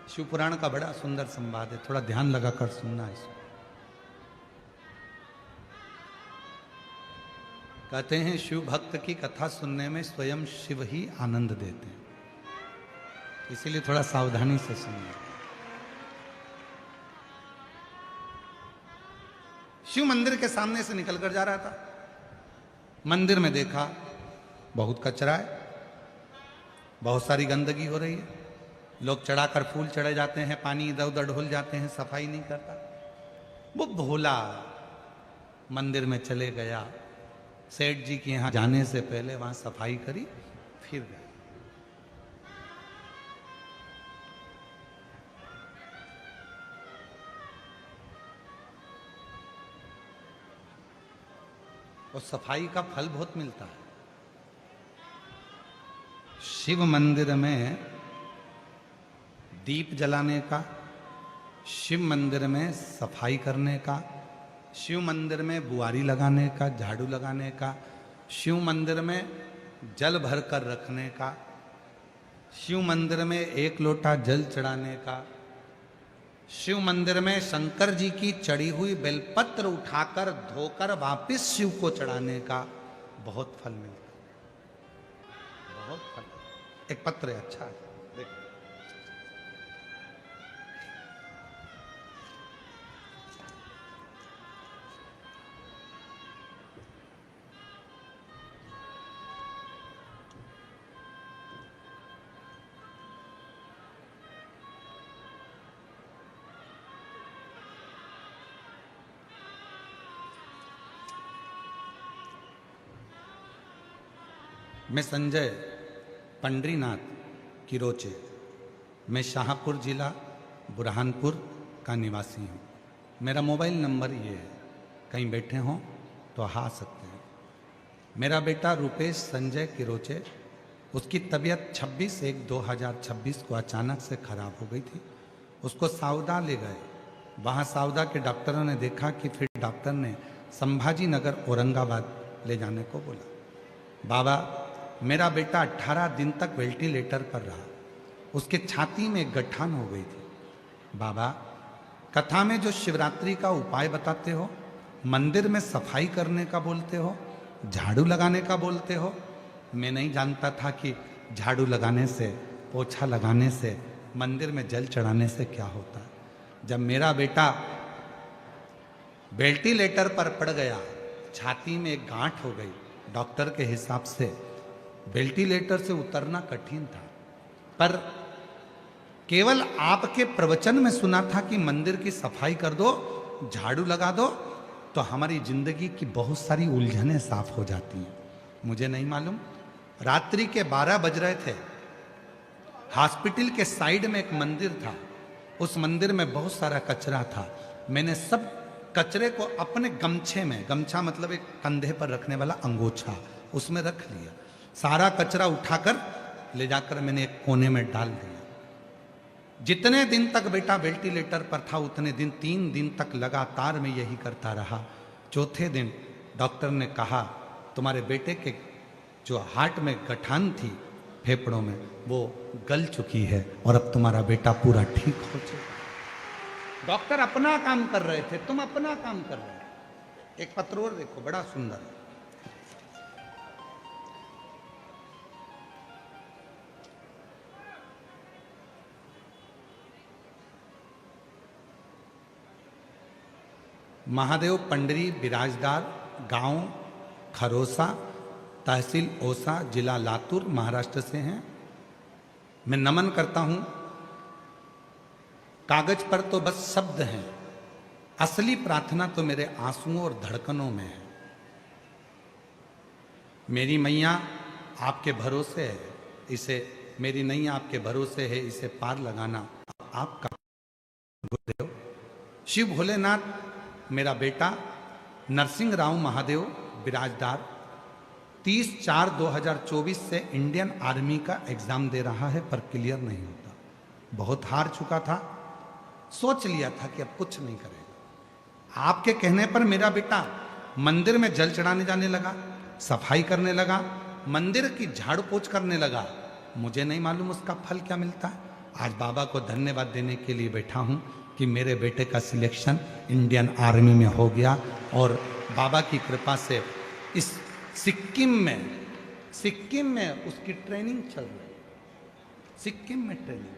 शिव पुराण का बड़ा सुंदर संवाद है, थोड़ा ध्यान लगाकर सुनना इसको। कहते हैं शिव भक्त की कथा सुनने में स्वयं शिव ही आनंद देते हैं, इसीलिए थोड़ा सावधानी से सुनिए। शिव मंदिर के सामने से निकलकर जा रहा था। मंदिर में देखा बहुत कचरा है, बहुत सारी गंदगी हो रही है, लोग चढ़ाकर फूल चढ़े जाते हैं, पानी इधर उधर ढुल जाते हैं, सफाई नहीं करता। वो भोला मंदिर में चले गया, सेठ जी के यहां जाने से पहले वहां सफाई करी, फिर गया। और सफाई का फल बहुत मिलता है। शिव मंदिर में दीप जलाने का, शिव मंदिर में सफाई करने का, शिव मंदिर में बुआरी लगाने का, झाड़ू लगाने का, शिव मंदिर में जल भर कर रखने का, शिव मंदिर में एक लोटा जल चढ़ाने का, शिव मंदिर में शंकर जी की चढ़ी हुई बेलपत्र उठाकर धोकर वापिस शिव को चढ़ाने का बहुत फल मिलता है, बहुत फल। एक पत्र है, अच्छा है, देखो। मैं संजय पंडरीनाथ किरोचे, मैं शाहपुर जिला बुरहानपुर का निवासी हूँ। मेरा मोबाइल नंबर ये है, कहीं बैठे हों तो आ सकते हैं। मेरा बेटा रुपेश संजय किरोचे, उसकी तबीयत 26/1/2026 को अचानक से खराब हो गई थी। उसको सावदा ले गए, वहाँ सावदा के डॉक्टरों ने देखा कि फिर डॉक्टर ने संभाजी नगर औरंगाबाद ले जाने को बोला। बाबा, मेरा बेटा 18 दिन तक वेंटिलेटर पर रहा, उसके छाती में गठान हो गई थी। बाबा, कथा में जो शिवरात्रि का उपाय बताते हो, मंदिर में सफाई करने का बोलते हो, झाड़ू लगाने का बोलते हो, मैं नहीं जानता था कि झाड़ू लगाने से, पोछा लगाने से, मंदिर में जल चढ़ाने से क्या होता है। जब मेरा बेटा वेंटिलेटर पर पड़ गया, छाती में एक गांठ हो गई, डॉक्टर के हिसाब से वेंटिलेटर से उतरना कठिन था, पर केवल आपके प्रवचन में सुना था कि मंदिर की सफाई कर दो, झाड़ू लगा दो, तो हमारी जिंदगी की बहुत सारी उलझनें साफ हो जाती हैं। मुझे नहीं मालूम, रात्रि के 12 बज रहे थे, हॉस्पिटल के साइड में एक मंदिर था, उस मंदिर में बहुत सारा कचरा था। मैंने सब कचरे को अपने गमछे में, गमछा मतलब एक कंधे पर रखने वाला अंगोछा, उसमें रख लिया। सारा कचरा उठाकर ले जाकर मैंने एक कोने में डाल दिया। जितने दिन तक बेटा वेंटिलेटर पर था उतने दिन 3 दिन तक लगातार मैं यही करता रहा। चौथे दिन डॉक्टर ने कहा तुम्हारे बेटे के जो हार्ट में गठान थी फेफड़ों में वो गल चुकी है और अब तुम्हारा बेटा पूरा ठीक हो चुका। डॉक्टर अपना काम कर रहे थे, तुम अपना काम कर रहे थे। एक पत्र और देखो, बड़ा सुंदर है। महादेव पंडरी बिराजदार, गांव खरोसा, तहसील ओसा, जिला लातूर, महाराष्ट्र से हैं। मैं नमन करता हूं। कागज पर तो बस शब्द हैं, असली प्रार्थना तो मेरे आंसुओं और धड़कनों में है। मेरी मैया आपके भरोसे है, इसे मेरी नैया आपके भरोसे है, इसे पार लगाना आपका गुरुदेव। शिव भोलेनाथ मेरा बेटा नरसिंह राव महादेव बिराजदार 30/4/2024 से इंडियन आर्मी का एग्जाम दे रहा है पर क्लियर नहीं होता। बहुत हार चुका था, सोच लिया था कि अब कुछ नहीं करेगा। आपके कहने पर मेरा बेटा मंदिर में जल चढ़ाने जाने लगा, सफाई करने लगा, मंदिर की झाड़ू पोछ करने लगा। मुझे नहीं मालूम उसका फल क्या मिलता है। आज बाबा को धन्यवाद देने के लिए बैठा हूं कि मेरे बेटे का सिलेक्शन इंडियन आर्मी में हो गया और बाबा की कृपा से इस सिक्किम में उसकी ट्रेनिंग चल रही है। सिक्किम में ट्रेनिंग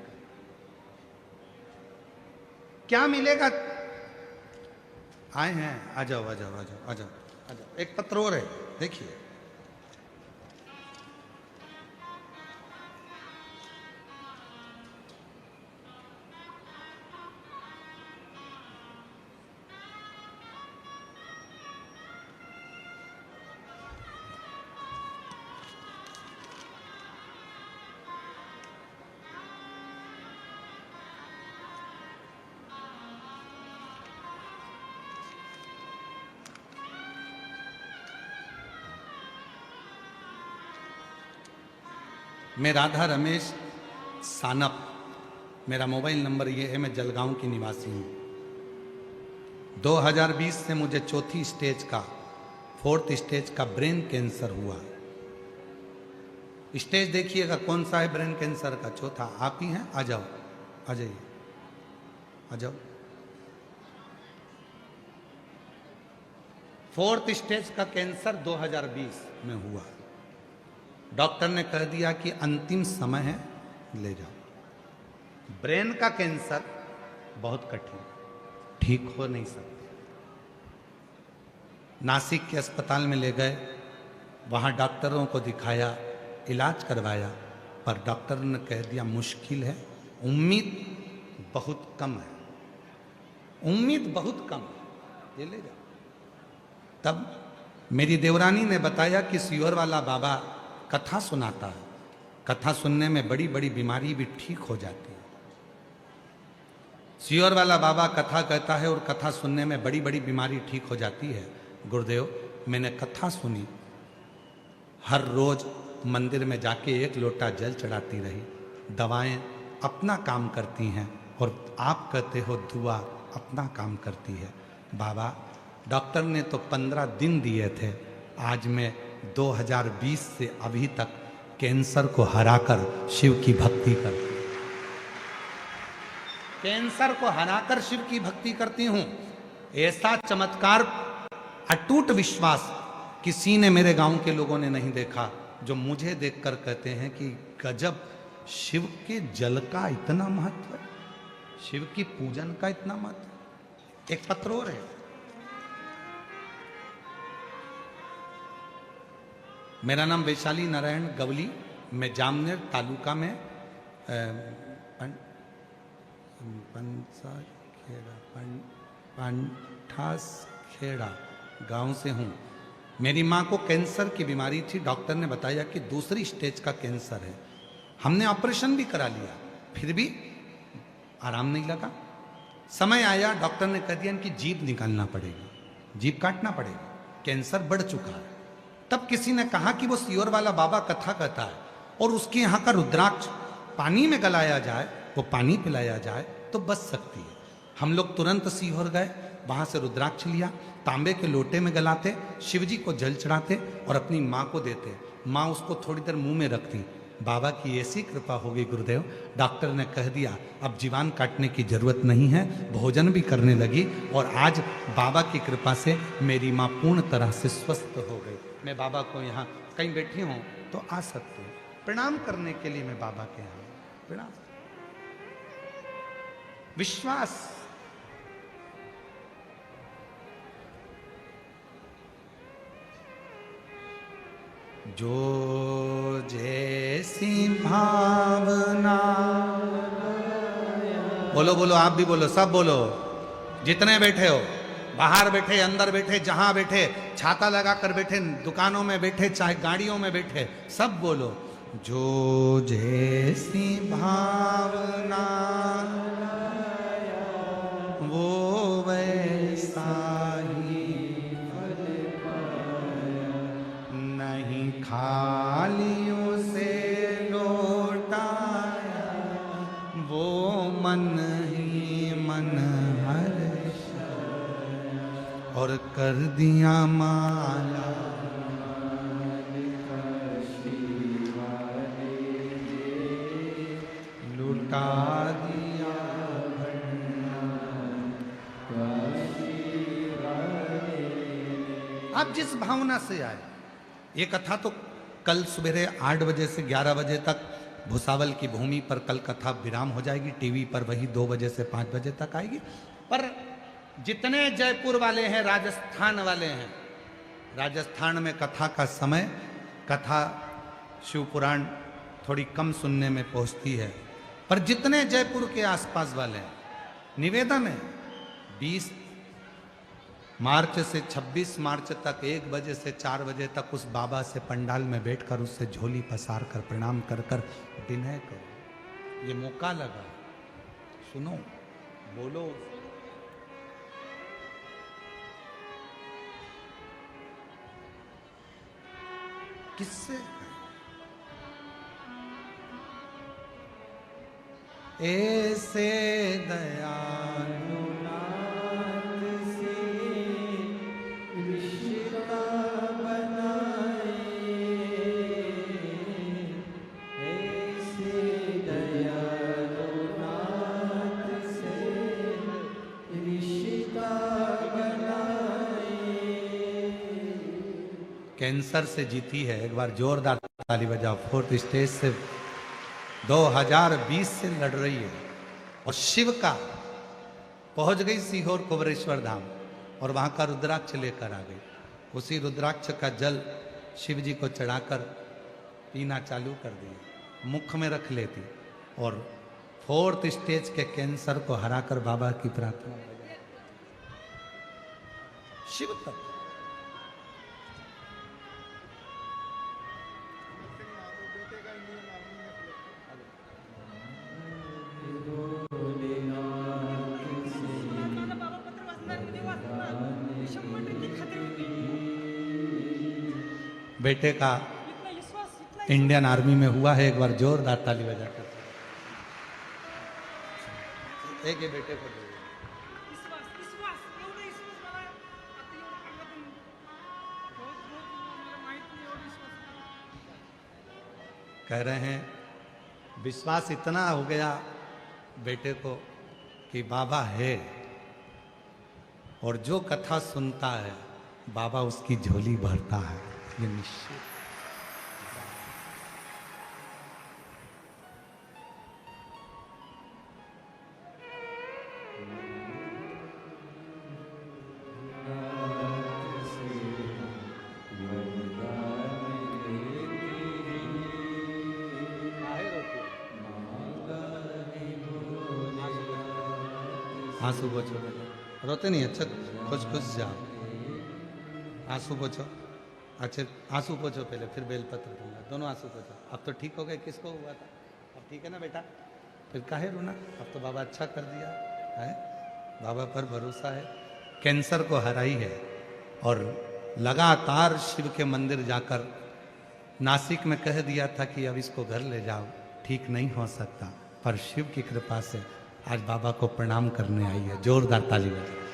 क्या मिलेगा? आए हैं, आ जाओ आ जाओ आ जाओ आ जाओ आ जाओ। एक पत्र और है, देखिए। मैं राधा रमेश सानप, मेरा मोबाइल नंबर ये है। मैं जलगांव की निवासी हूँ। 2020 से मुझे 4th स्टेज का ब्रेन कैंसर हुआ। स्टेज देखिएगा कौन सा है ब्रेन कैंसर का, 4था। आप ही हैं, आ जाओ, आ जाइए, आ जाओ। 4th स्टेज का कैंसर 2020 में हुआ। डॉक्टर ने कह दिया कि अंतिम समय है, ले जाओ। ब्रेन का कैंसर बहुत कठिन, ठीक हो नहीं सकते। नासिक के अस्पताल में ले गए, वहाँ डॉक्टरों को दिखाया, इलाज करवाया, पर डॉक्टर ने कह दिया मुश्किल है, उम्मीद बहुत कम है, उम्मीद बहुत कम है, ये ले जाओ। तब मेरी देवरानी ने बताया कि सियोर वाला बाबा कथा सुनाता है, कथा सुनने में बड़ी बड़ी बीमारी भी ठीक हो जाती है। सियोर वाला बाबा कथा कहता है और कथा सुनने में बड़ी बड़ी बीमारी ठीक हो जाती है। गुरुदेव, मैंने कथा सुनी, हर रोज मंदिर में जाके 1 लोटा जल चढ़ाती रही, दवाएं अपना काम करती हैं और आप कहते हो दुआ अपना काम करती है। बाबा, डॉक्टर ने तो 15 दिन दिए थे, आज मैं 2020 से अभी तक कैंसर को हराकर शिव की भक्ति करती हूँ। कैंसर को हराकर शिव की भक्ति करती हूँ। ऐसा चमत्कार, अटूट विश्वास किसी ने मेरे गांव के लोगों ने नहीं देखा, जो मुझे देखकर कहते हैं कि गजब, शिव के जल का इतना महत्व है, शिव की पूजन का इतना महत्व। एक पत्र और है। मेरा नाम वैशाली नारायण गवली, मैं जामनेर तालुका में पंठासखेड़ा गांव से हूँ। मेरी माँ को कैंसर की बीमारी थी। डॉक्टर ने बताया कि 2री स्टेज का कैंसर है। हमने ऑपरेशन भी करा लिया, फिर भी आराम नहीं लगा। समय आया, डॉक्टर ने कह दिया कि जीभ निकालना पड़ेगा, जीभ काटना पड़ेगा, कैंसर बढ़ चुका है। तब किसी ने कहा कि वो सियोर वाला बाबा कथा कहता है और उसके यहाँ का रुद्राक्ष पानी में गलाया जाए को पानी पिलाया जाए तो बच सकती है। हम लोग तुरंत सीहोर गए, वहां से रुद्राक्ष लिया, तांबे के लोटे में गलाते, शिव जी को जल चढ़ाते और अपनी माँ को देते। माँ उसको थोड़ी देर मुंह में रखती। बाबा की ऐसी कृपा हो गई गुरुदेव, डॉक्टर ने कह दिया अब जीवान काटने की जरूरत नहीं है, भोजन भी करने लगी और आज बाबा की कृपा से मेरी माँ पूर्ण तरह से स्वस्थ हो गई। मैं बाबा को यहाँ कहीं बैठी हूँ तो आ सकते हैं, प्रणाम करने के लिए मैं बाबा के यहाँ प्रणाम। विश्वास जो जैसी भावना, बोलो बोलो, आप भी बोलो, सब बोलो, जितने बैठे हो, बाहर बैठे, अंदर बैठे, जहां बैठे, छाता लगा कर बैठे, दुकानों में बैठे, चाहे गाड़ियों में बैठे, सब बोलो, जो जैसी भावना वो वैसा ही नहीं, खालियों से लौटाया वो मन ही मन हर्ष और कर दिया माला लुटा दिया। आप जिस भावना से आए, ये कथा तो कल सवेरे 8 बजे से 11 बजे तक भुसावल की भूमि पर कल कथा विराम हो जाएगी, टीवी पर वही 2 बजे से 5 बजे तक आएगी। पर जितने जयपुर वाले हैं, राजस्थान वाले हैं, राजस्थान में कथा का समय, कथा शिव पुराण थोड़ी कम सुनने में पहुंचती है, पर जितने जयपुर के आसपास वाले हैं, निवेदन है 20 मार्च से 26 मार्च तक 1 बजे से 4 बजे तक उस बाबा से पंडाल में बैठकर उससे झोली पसार कर प्रणाम कर कर विनय करो। ये मौका लगा, सुनो, बोलो। किससे? ऐसे दयालु नाथ से रिश्ता बनाए, ऐसे दयालु नाथ से रिश्ता बनाए। कैंसर से जीती है, एक बार जोरदार ताली बजाओ। 4th स्टेज से 2020 से लड़ रही है और शिव का पहुंच गई सीहोर कुबरेश्वर धाम और वहां का रुद्राक्ष लेकर आ गई। उसी रुद्राक्ष का जल शिव जी को चढ़ाकर पीना चालू कर दिया, मुख में रख लेती और 4th स्टेज के कैंसर को हराकर बाबा की प्रार्थना। शिव तक बेटे का इंडियन आर्मी में हुआ है, एक बार जोरदार ताली बजाकर। एक ये बेटे को कह रहे हैं विश्वास इतना हो गया बेटे को कि बाबा है, और जो कथा सुनता है बाबा उसकी झोली भरता है, ये निश्चित। आंसू पोछो, रोते नहीं, अच्छा खुश खुश जाओ, आंसू पोछो, अच्छा आंसू पोछो पहले, फिर बेलपत्र दूंगा, दोनों आंसू पोछो। अब तो ठीक हो गए, किसको हुआ था? अब ठीक है ना बेटा, फिर काहे रोना? अब तो बाबा अच्छा कर दिया है, बाबा पर भरोसा है। कैंसर को हराई है और लगातार शिव के मंदिर जाकर नासिक में कह दिया था कि अब इसको घर ले जाओ, ठीक नहीं हो सकता। पर शिव की कृपा से आज बाबा को प्रणाम करने आई है। जोरदार ताली बजाओ।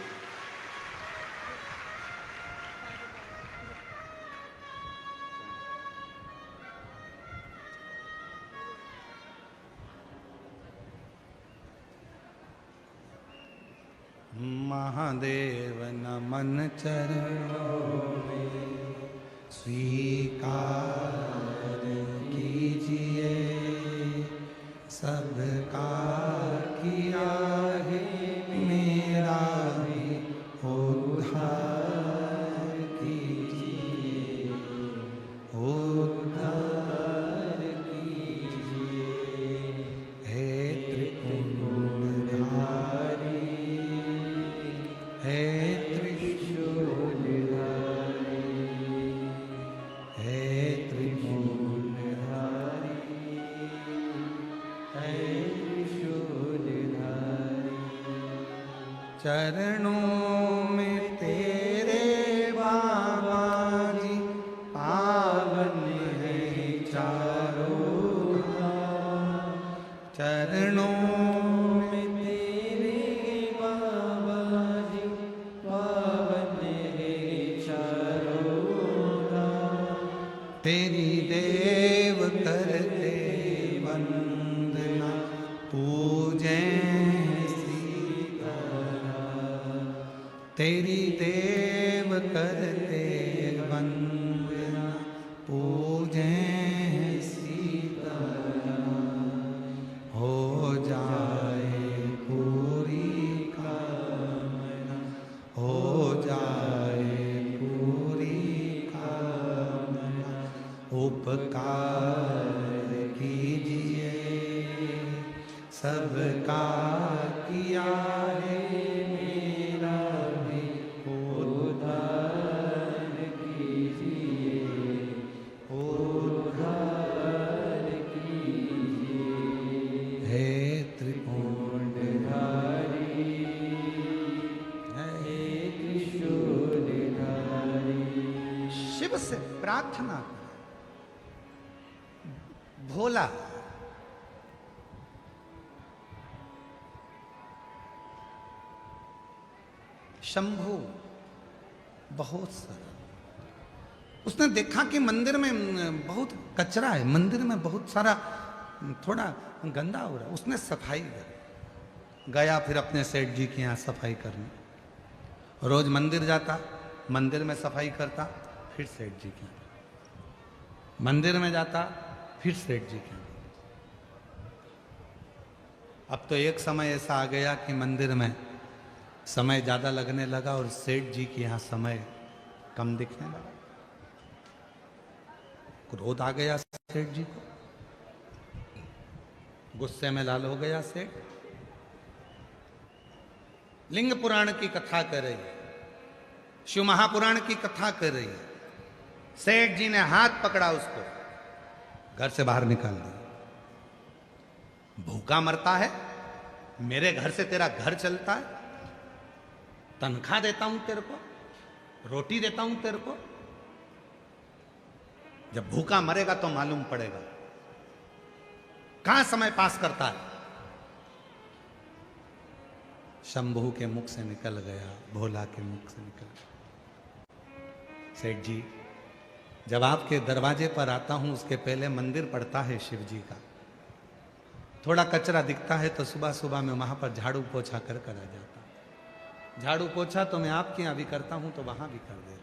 महादेव नमन चरणों में स्वीकार कीजिए, सबका किया है मेरा भी उद्धार कीजिए, उद्धार कीजिए। हे त्रिपुरधारी, हे त्रिशूलधारी, हे त्रिशूलधारी, हे त्रिशूलधारी। चरणों में तेरे बाबा जी पावन है चारों धाम। चरणों में तेरे बाबा जी पावन है चारों धाम। तेरी देव करते वंदना पूजे सीताराम। तेरी देव करते वंदना पूजे सीताराम। हो जाए पूरी कामना, हो जाए पूरी कामना। उपकार कीजिए, सबका किया है मेरा भी उद्धार कीजिए, उद्धार कीजिए। हे त्रिपुरधारी, हे त्रिशूलधारी। शिव से प्रार्थना करें। भोला शंभू बहुत सरल। उसने देखा कि मंदिर में बहुत कचरा है, मंदिर में बहुत सारा थोड़ा गंदा हो रहा है। उसने सफाई करी, गया फिर अपने सेठ जी के यहाँ सफाई करने। रोज मंदिर जाता, मंदिर में सफाई करता, फिर सेठ जी के यहाँ, मंदिर में जाता, फिर सेठ जी के यहाँ। अब तो एक समय ऐसा आ गया कि मंदिर में समय ज़्यादा लगने लगा और सेठ जी के यहाँ समय कम दिखने लगा। क्रोध आ गया सेठ जी को, गुस्से में लाल हो गया सेठ। लिंग पुराण की कथा कर रही है, शिव महापुराण की कथा कर रही है। सेठ जी ने हाथ पकड़ा उसको, घर से बाहर निकाल दिया। भूखा मरता है, मेरे घर से तेरा घर चलता है, तनख्वाह देता हूं तेरे को, रोटी देता हूं तेरे को, जब भूखा मरेगा तो मालूम पड़ेगा कहां समय पास करता है। शंभू के मुख से निकल गया, भोला के मुख से निकल गया। सेठ जी, जब आपके दरवाजे पर आता हूं उसके पहले मंदिर पड़ता है शिव जी का। थोड़ा कचरा दिखता है तो सुबह सुबह मैं वहां पर झाड़ू पोछा कर आ जाता। झाड़ू पोछा तो मैं आपके यहां भी करता हूं तो वहां भी कर देता।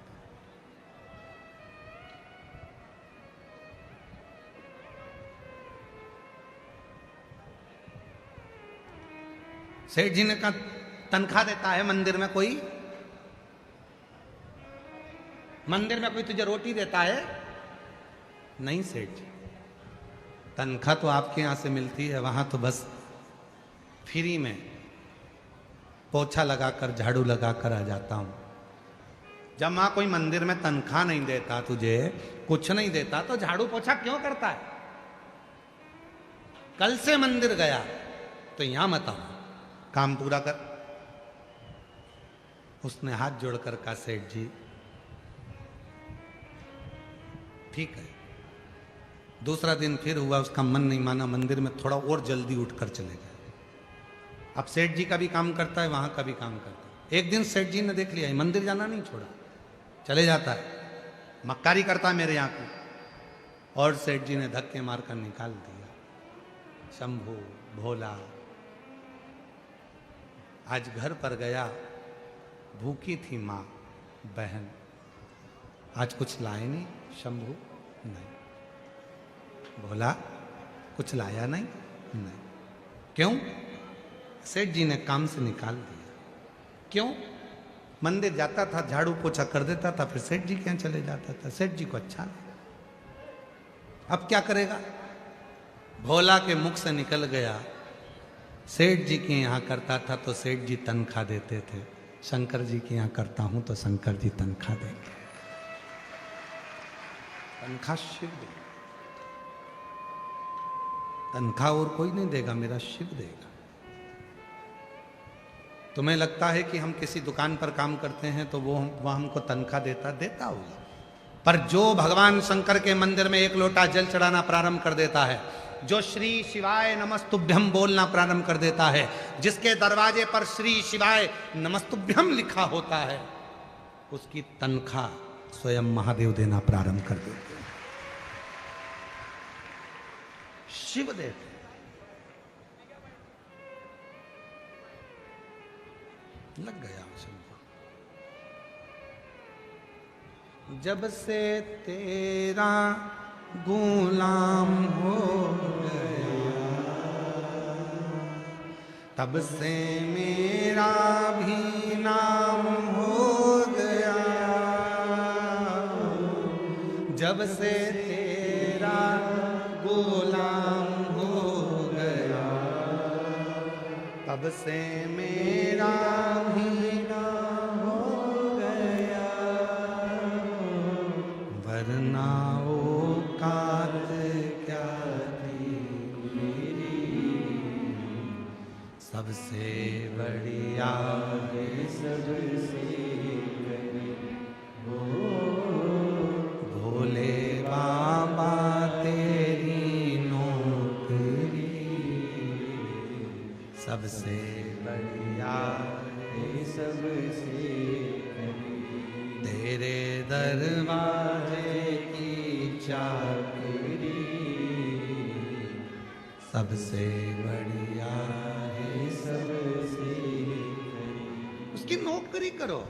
सेठ जी ने कहा तनख्वाह देता है मंदिर में कोई? मंदिर में कोई तुझे रोटी देता है? नहीं सेठ जी, तनख्वाह तो आपके यहां से मिलती है, वहां तो बस फ्री में पोछा लगाकर झाड़ू लगाकर आ जाता हूं। जब वहां कोई मंदिर में तनख्वाह नहीं देता, तुझे कुछ नहीं देता, तो झाड़ू पोछा क्यों करता है? कल से मंदिर गया तो यहां मत आना, काम पूरा कर। उसने हाथ जोड़कर कहा सेठ जी ठीक है, दूसरा दिन फिर हुआ, उसका मन नहीं माना, मंदिर में थोड़ा और जल्दी उठकर चले गए। अब सेठ जी का भी काम करता है, वहां का भी काम करता है। एक दिन सेठ जी ने देख लिया मंदिर जाना नहीं छोड़ा, चले जाता है, मक्कारी करता है मेरे यहाँ को। और सेठ जी ने धक्के मारकर निकाल दिया। शंभू भोला आज घर पर गया, भूखी थी माँ बहन, आज कुछ लाए नहीं शंभू? नहीं। भोला कुछ लाया नहीं? नहीं। क्यों? सेठ जी ने काम से निकाल दिया। क्यों? मंदिर जाता था, झाड़ू पोछा कर देता था, फिर सेठ जी के यहाँ चले जाता था, सेठ जी को अच्छा लगा। अब क्या करेगा? भोला के मुख से निकल गया, सेठ जी के यहाँ करता था तो सेठ जी तनख्वाह देते थे, शंकर जी के यहाँ करता हूं तो शंकर जी तनख्वाह देंगे। तनख्वाह शिव देगा, तनख्वाह और कोई नहीं देगा, मेरा शिव देगा। तुम्हें लगता है कि हम किसी दुकान पर काम करते हैं तो वो हमको तनख्वाह देता होगा, पर जो भगवान शंकर के मंदिर में एक लोटा जल चढ़ाना प्रारंभ कर देता है, जो श्री शिवाय नमस्तुभ्यम बोलना प्रारंभ कर देता है, जिसके दरवाजे पर श्री शिवाय नमस्तुभ्यम लिखा होता है, उसकी तनख्वाह स्वयं महादेव देना प्रारंभ कर देते हैं। शिव देते। लग गया शंभू। जब से तेरा गुलाम हो गया, तब से मेरा भी नाम हो गया। जब से तेरा गुलाम हो गया, तब से मेरा भी नाम हो गया। वरना औकात क्या थी मेरी, सबसे बढ़िया है सबसे बड़ी भोले बाबा तेरी नौकरी, सबसे बढ़िया है सबसे तेरे दरवाजे की चाकरी, सबसे बढ़िया है सबसे। उसकी नौकरी करो।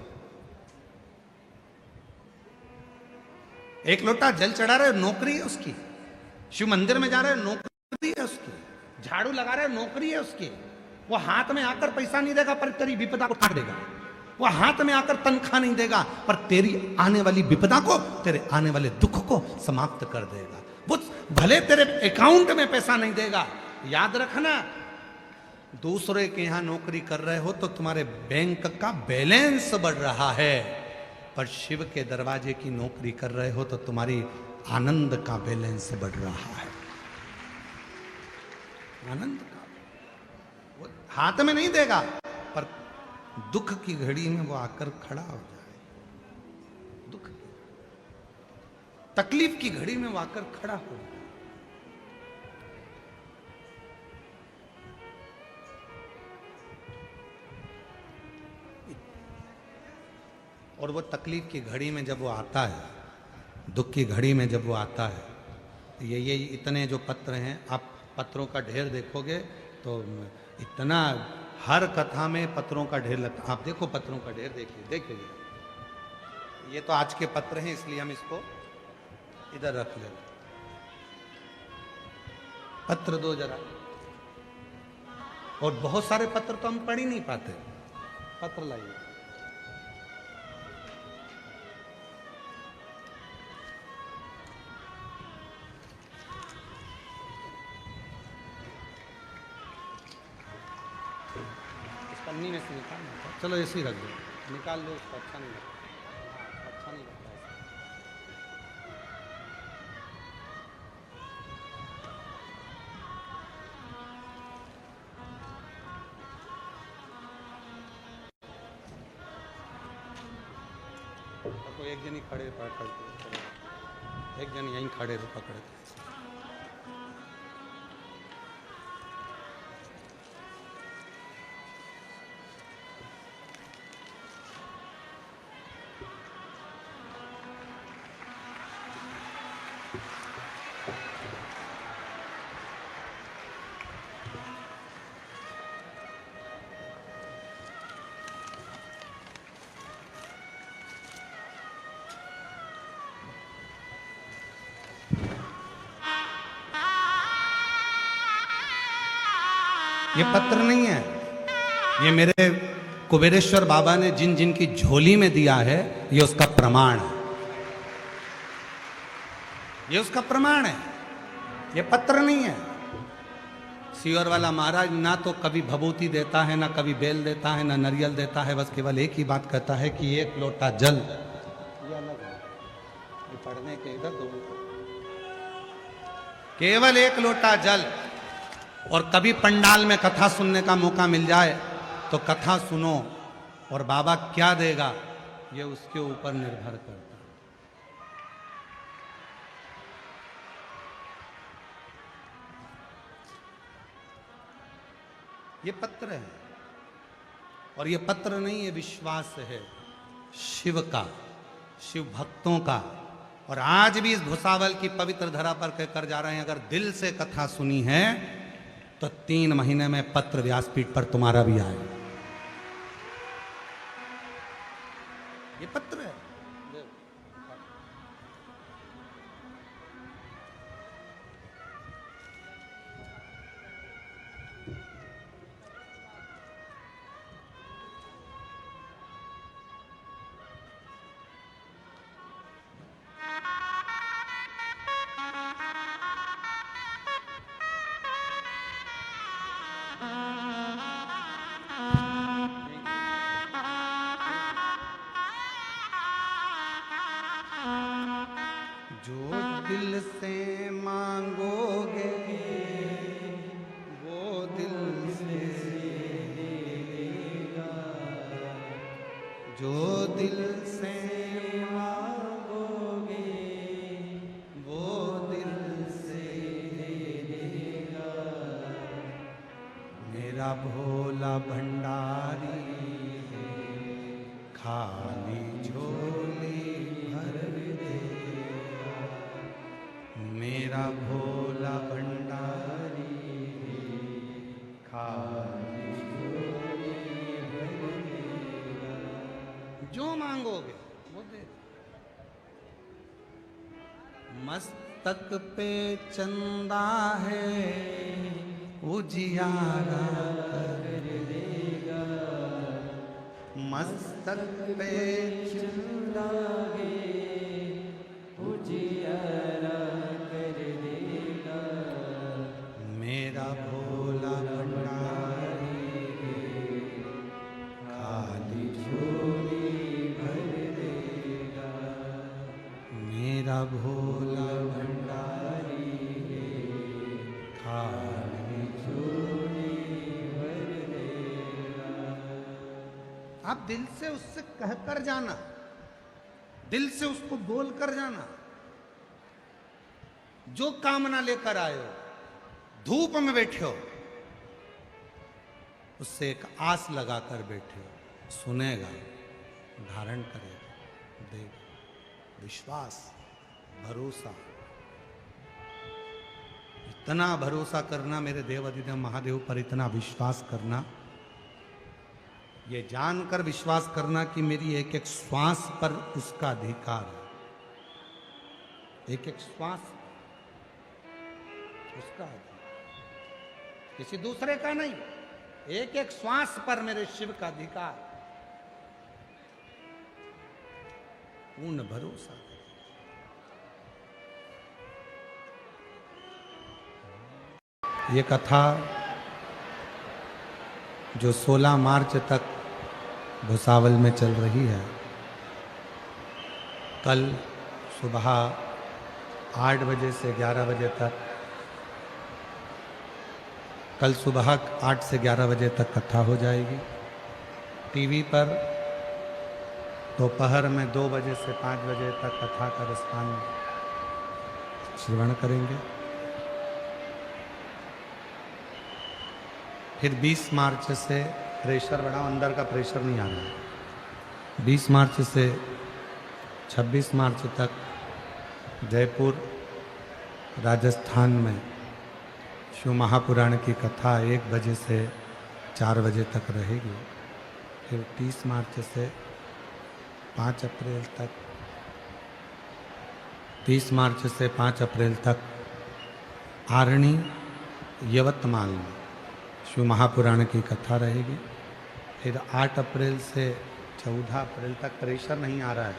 एक लोटा जल चढ़ा रहे, नौकरी है उसकी। शिव मंदिर में जा रहे, नौकरी है उसकी। झाड़ू लगा रहे, नौकरी है उसकी। वो हाथ में आकर पैसा नहीं देगा पर तेरी विपदा को काट देगा। वो हाथ में आकर तनख्वाह नहीं देगा पर तेरी आने वाली विपदा को, तेरे आने वाले दुख को समाप्त कर देगा। वो भले तेरे अकाउंट में पैसा नहीं देगा, याद रखना, दूसरे के यहां नौकरी कर रहे हो तो तुम्हारे बैंक का बैलेंस बढ़ रहा है, पर शिव के दरवाजे की नौकरी कर रहे हो तो तुम्हारी आनंद का बैलेंस बढ़ रहा है। आनंद का वो हाथ में नहीं देगा पर दुख की घड़ी में वो आकर खड़ा हो जाए। दुख तकलीफ की घड़ी में वो आकर खड़ा हो जाए। और वो तकलीफ की घड़ी में जब वो आता है, दुख की घड़ी में जब वो आता है, ये इतने जो पत्र हैं, आप पत्रों का ढेर देखोगे तो इतना, हर कथा में पत्रों का ढेर लगता। आप देखो पत्रों का ढेर, देखिए। ये तो आज के पत्र हैं इसलिए हम इसको इधर रख ले। पत्र दो जरा। और बहुत सारे पत्र तो हम पढ़ ही नहीं पाते। पत्र लाइए। पन्नी में से निकालना था, चलो ऐसे ही रख दो, निकाल दो उसको, अच्छा नहीं लगता। अच्छा नहीं लगता तो एक जन ही खड़े पकड़, एक जन यहीं खड़े पकड़। ये पत्र नहीं है, ये मेरे कुबेरेश्वर बाबा ने जिन जिन की झोली में दिया है, ये उसका प्रमाण है, ये उसका प्रमाण है, ये पत्र नहीं है। सीवर वाला महाराज ना तो कभी भभूति देता है, ना कभी बेल देता है, ना नारियल देता है, बस केवल एक ही बात कहता है कि एक लोटा जल, ये अलग है, ये पढ़ने के इधर दो, केवल एक लोटा जल। और कभी पंडाल में कथा सुनने का मौका मिल जाए तो कथा सुनो, और बाबा क्या देगा ये उसके ऊपर निर्भर करता है। ये पत्र है, और ये पत्र नहीं, ये विश्वास है शिव का, शिव भक्तों का। और आज भी इस भुसावल की पवित्र धरा पर कहकर जा रहे हैं, अगर दिल से कथा सुनी है तो 3 महीने में पत्र व्यासपीठ पर तुम्हारा भी आए। ये पत्र है। जो दिल से मांगोगे वो दिल से देगा, जो दिल से मांगोगे वो दिल से देगा। मेरा भोला भंडारी है, खाली झोली भर देगा। मेरा भोला भंडारी खाली झोली भर देगा। जो मांगोगे वो दे। मस्तक पे चंदा है उजियारा कर देगा। मस्तक पे चंदा है उजियारा कर देगा। मेरा भोला भंडारी खाली झोली भर देगा। मेरा भोला भंडारी खाली झोली भर देगा। आप दिल से उससे कहकर जाना, दिल से उसको बोल कर जाना। जो कामना लेकर आए हो, धूप में बैठे हो, उससे एक आस लगाकर बैठे हो, सुनेगा, धारण करेगा, देगा। विश्वास, भरोसा, इतना भरोसा करना मेरे देव अधिदेव महादेव पर, इतना विश्वास करना, ये जानकर विश्वास करना कि मेरी एक एक श्वास पर उसका अधिकार है। एक एक श्वास उसका अधिकार, किसी दूसरे का नहीं। एक एक श्वास पर मेरे शिव का अधिकार। पूर्ण भरोसा। ये कथा जो 16 मार्च तक भुसावल में चल रही है, कल सुबह 8 बजे से 11 बजे तक, कल सुबह 8 से 11 बजे तक कथा हो जाएगी। टीवी पर दोपहर में 2 बजे से 5 बजे तक कथा का रसपान श्रवण करेंगे। फिर 20 मार्च से प्रेशर बढ़ाओ, अंदर का प्रेशर नहीं आ रहा है। 20 मार्च से 26 मार्च तक जयपुर राजस्थान में शिव महापुराण की कथा 1 बजे से 4 बजे तक रहेगी। फिर 30 मार्च से 5 अप्रैल तक, 30 मार्च से 5 अप्रैल तक आरणी यवतमाल में शिव महापुराण की कथा रहेगी। फिर 8 अप्रैल से 14 अप्रैल तक, प्रेशर नहीं आ रहा है,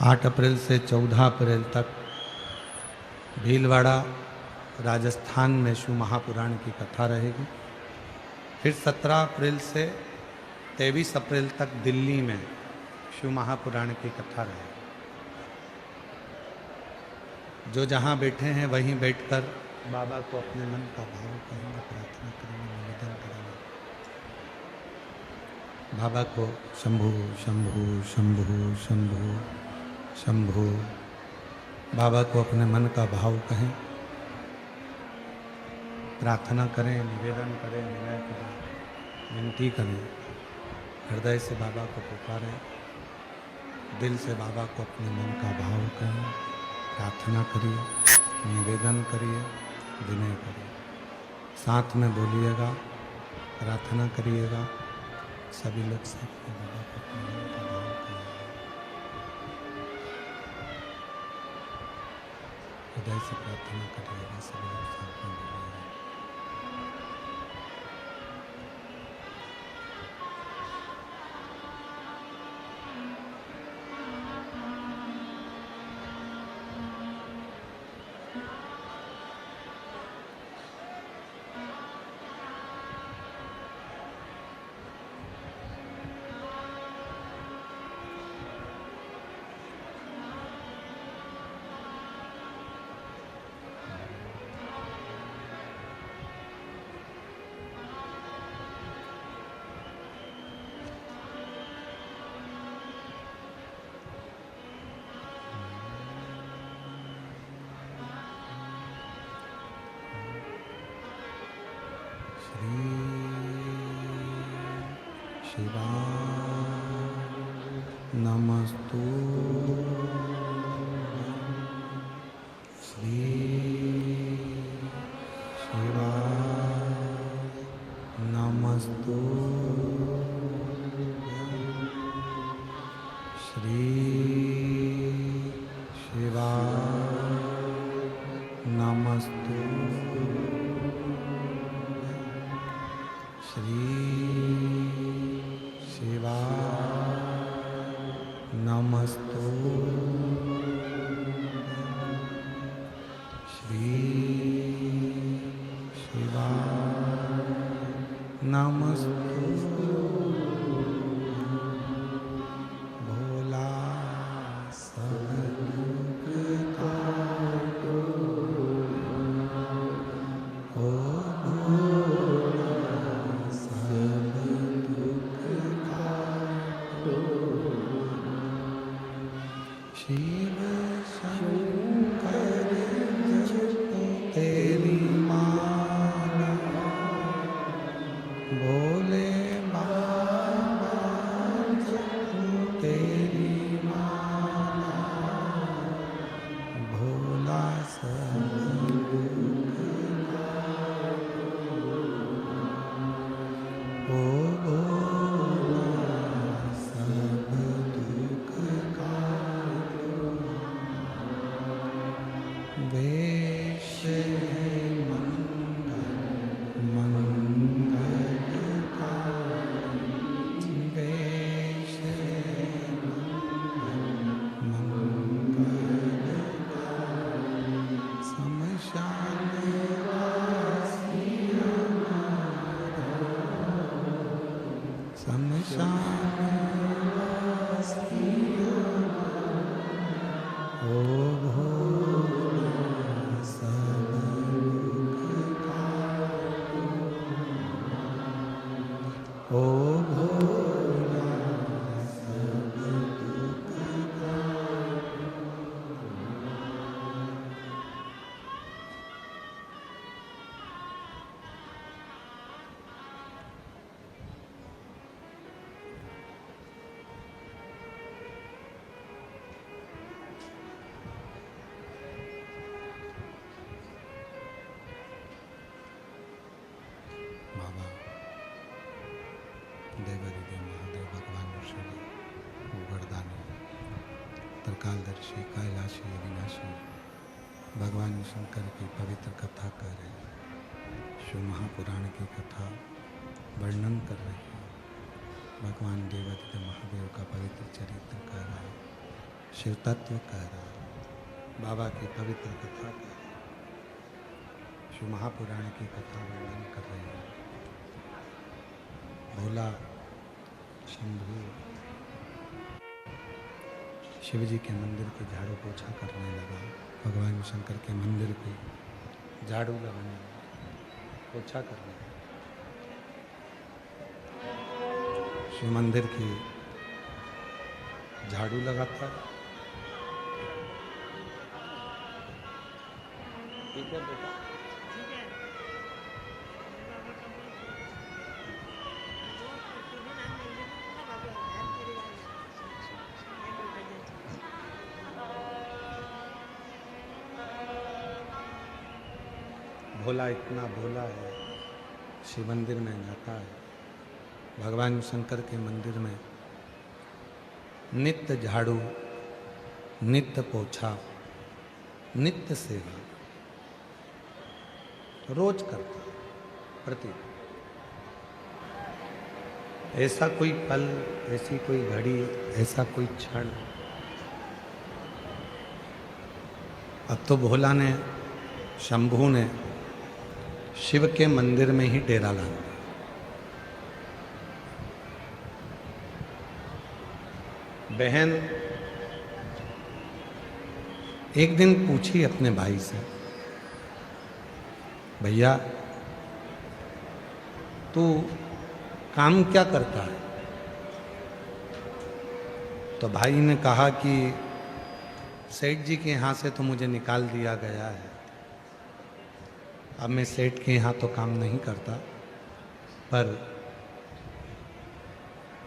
8 अप्रैल से 14 अप्रैल तक भीलवाड़ा राजस्थान में शिव महापुराण की कथा रहेगी। फिर 17 अप्रैल से 23 अप्रैल तक दिल्ली में शिव महापुराण की कथा रहेगी। जो जहाँ बैठे हैं वहीं बैठकर बाबा को अपने मन का भाव कहेंगे, प्रार्थना करेंगे, निवेदन करेंगे। बाबा को शंभु शंभु शंभु शंभु शंभु, बाबा को अपने मन का भाव कहें, प्रार्थना करें, निवेदन करें, विनय करें, विनती करें, हृदय से बाबा को पुकारें, दिल से बाबा को अपने मन का भाव कहें, प्रार्थना करिए, निवेदन करिए, विनय करिए। साथ में बोलिएगा, प्रार्थना करिएगा, सभी लोग साथ में बाबा को अपने मन का भाव करें, हृदय से प्रार्थना करिएगा, सभी लोग साथ में बोलिएगा। शिवाय नमस्तु, श्री शिवाय नमस्तु, श्री शिवाय नमस्तु, श्री शिवाय नमस्तु, श्री शिवाय नमस्तु। भोला सब दुख काटो, ओ शिव शंकर जपो तेरी माला, भोले बाबा जपो तेरी माला, भोला सब दुख काटो, ओ भोला सब दुख काटो। वेश है मंगल मंगलकारी, वेश है मंगलकारी, शमशान वासी हमारा, शमशान वासी हमारा, ओ भोला सब दुख काटो, ओ भोला सब दुख काटो। बाबा देवरिदेव महादेव भगवान ऋषि उगरदानी त्रिकालदर्शी कैलाशी अविनाशी भगवान शंकर की पवित्र कथा कर रहे हैं। शिव महापुराण की कथा वर्णन कर रही है। भगवान देवादिदेव महादेव का पवित्र चरित्र कह रहा है, शिव तत्व कह रहा है, बाबा की पवित्र कथा कह रहा है, शिव महापुराण की कथा वर्णन कर रही है। भोला शंभू शिव जी के मंदिर को झाड़ू पोछा करने लगा। भगवान शंकर के मंदिर को झाड़ू लगाने लगा, पोछा करने लगा। शिव मंदिर की झाड़ू लगाता। ठीक है बेटा, भोला इतना भोला है, शिव मंदिर में जाता है। भगवान शंकर के मंदिर में नित्य झाड़ू, नित्य पोछा, नित्य सेवा रोज करता है, प्रति। ऐसा कोई पल, ऐसी कोई घड़ी, ऐसा कोई क्षण अब तो भोला ने, शंभू ने शिव के मंदिर में ही डेरा ला दिया। बहन एक दिन पूछी अपने भाई से, भैया तू काम क्या करता है? तो भाई ने कहा कि सेठ जी के यहाँ से तो मुझे निकाल दिया गया है, अब मैं सेठ के यहाँ तो काम नहीं करता, पर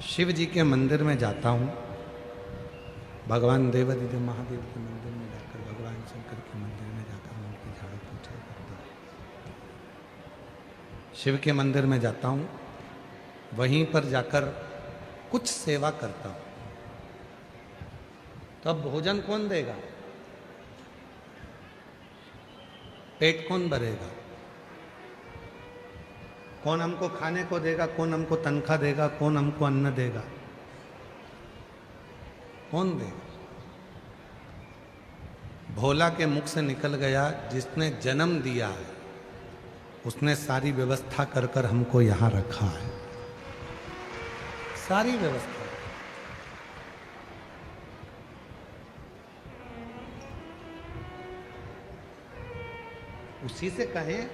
शिव जी के मंदिर में जाता हूँ। भगवान देवादिदेव महादेव के मंदिर में जाकर, भगवान शंकर के मंदिर में जाकर उनकी झाड़ू पोछा करता हूँ। शिव के मंदिर में जाता हूँ, वहीं पर जाकर कुछ सेवा करता हूँ। तो अब भोजन कौन देगा? पेट कौन भरेगा? कौन हमको खाने को देगा? कौन हमको तनख्वाह देगा? कौन हमको अन्न देगा? कौन देगा? भोला के मुख से निकल गया, जिसने जन्म दिया है उसने सारी व्यवस्था कर कर हमको यहां रखा है, सारी व्यवस्था। उसी से कहें,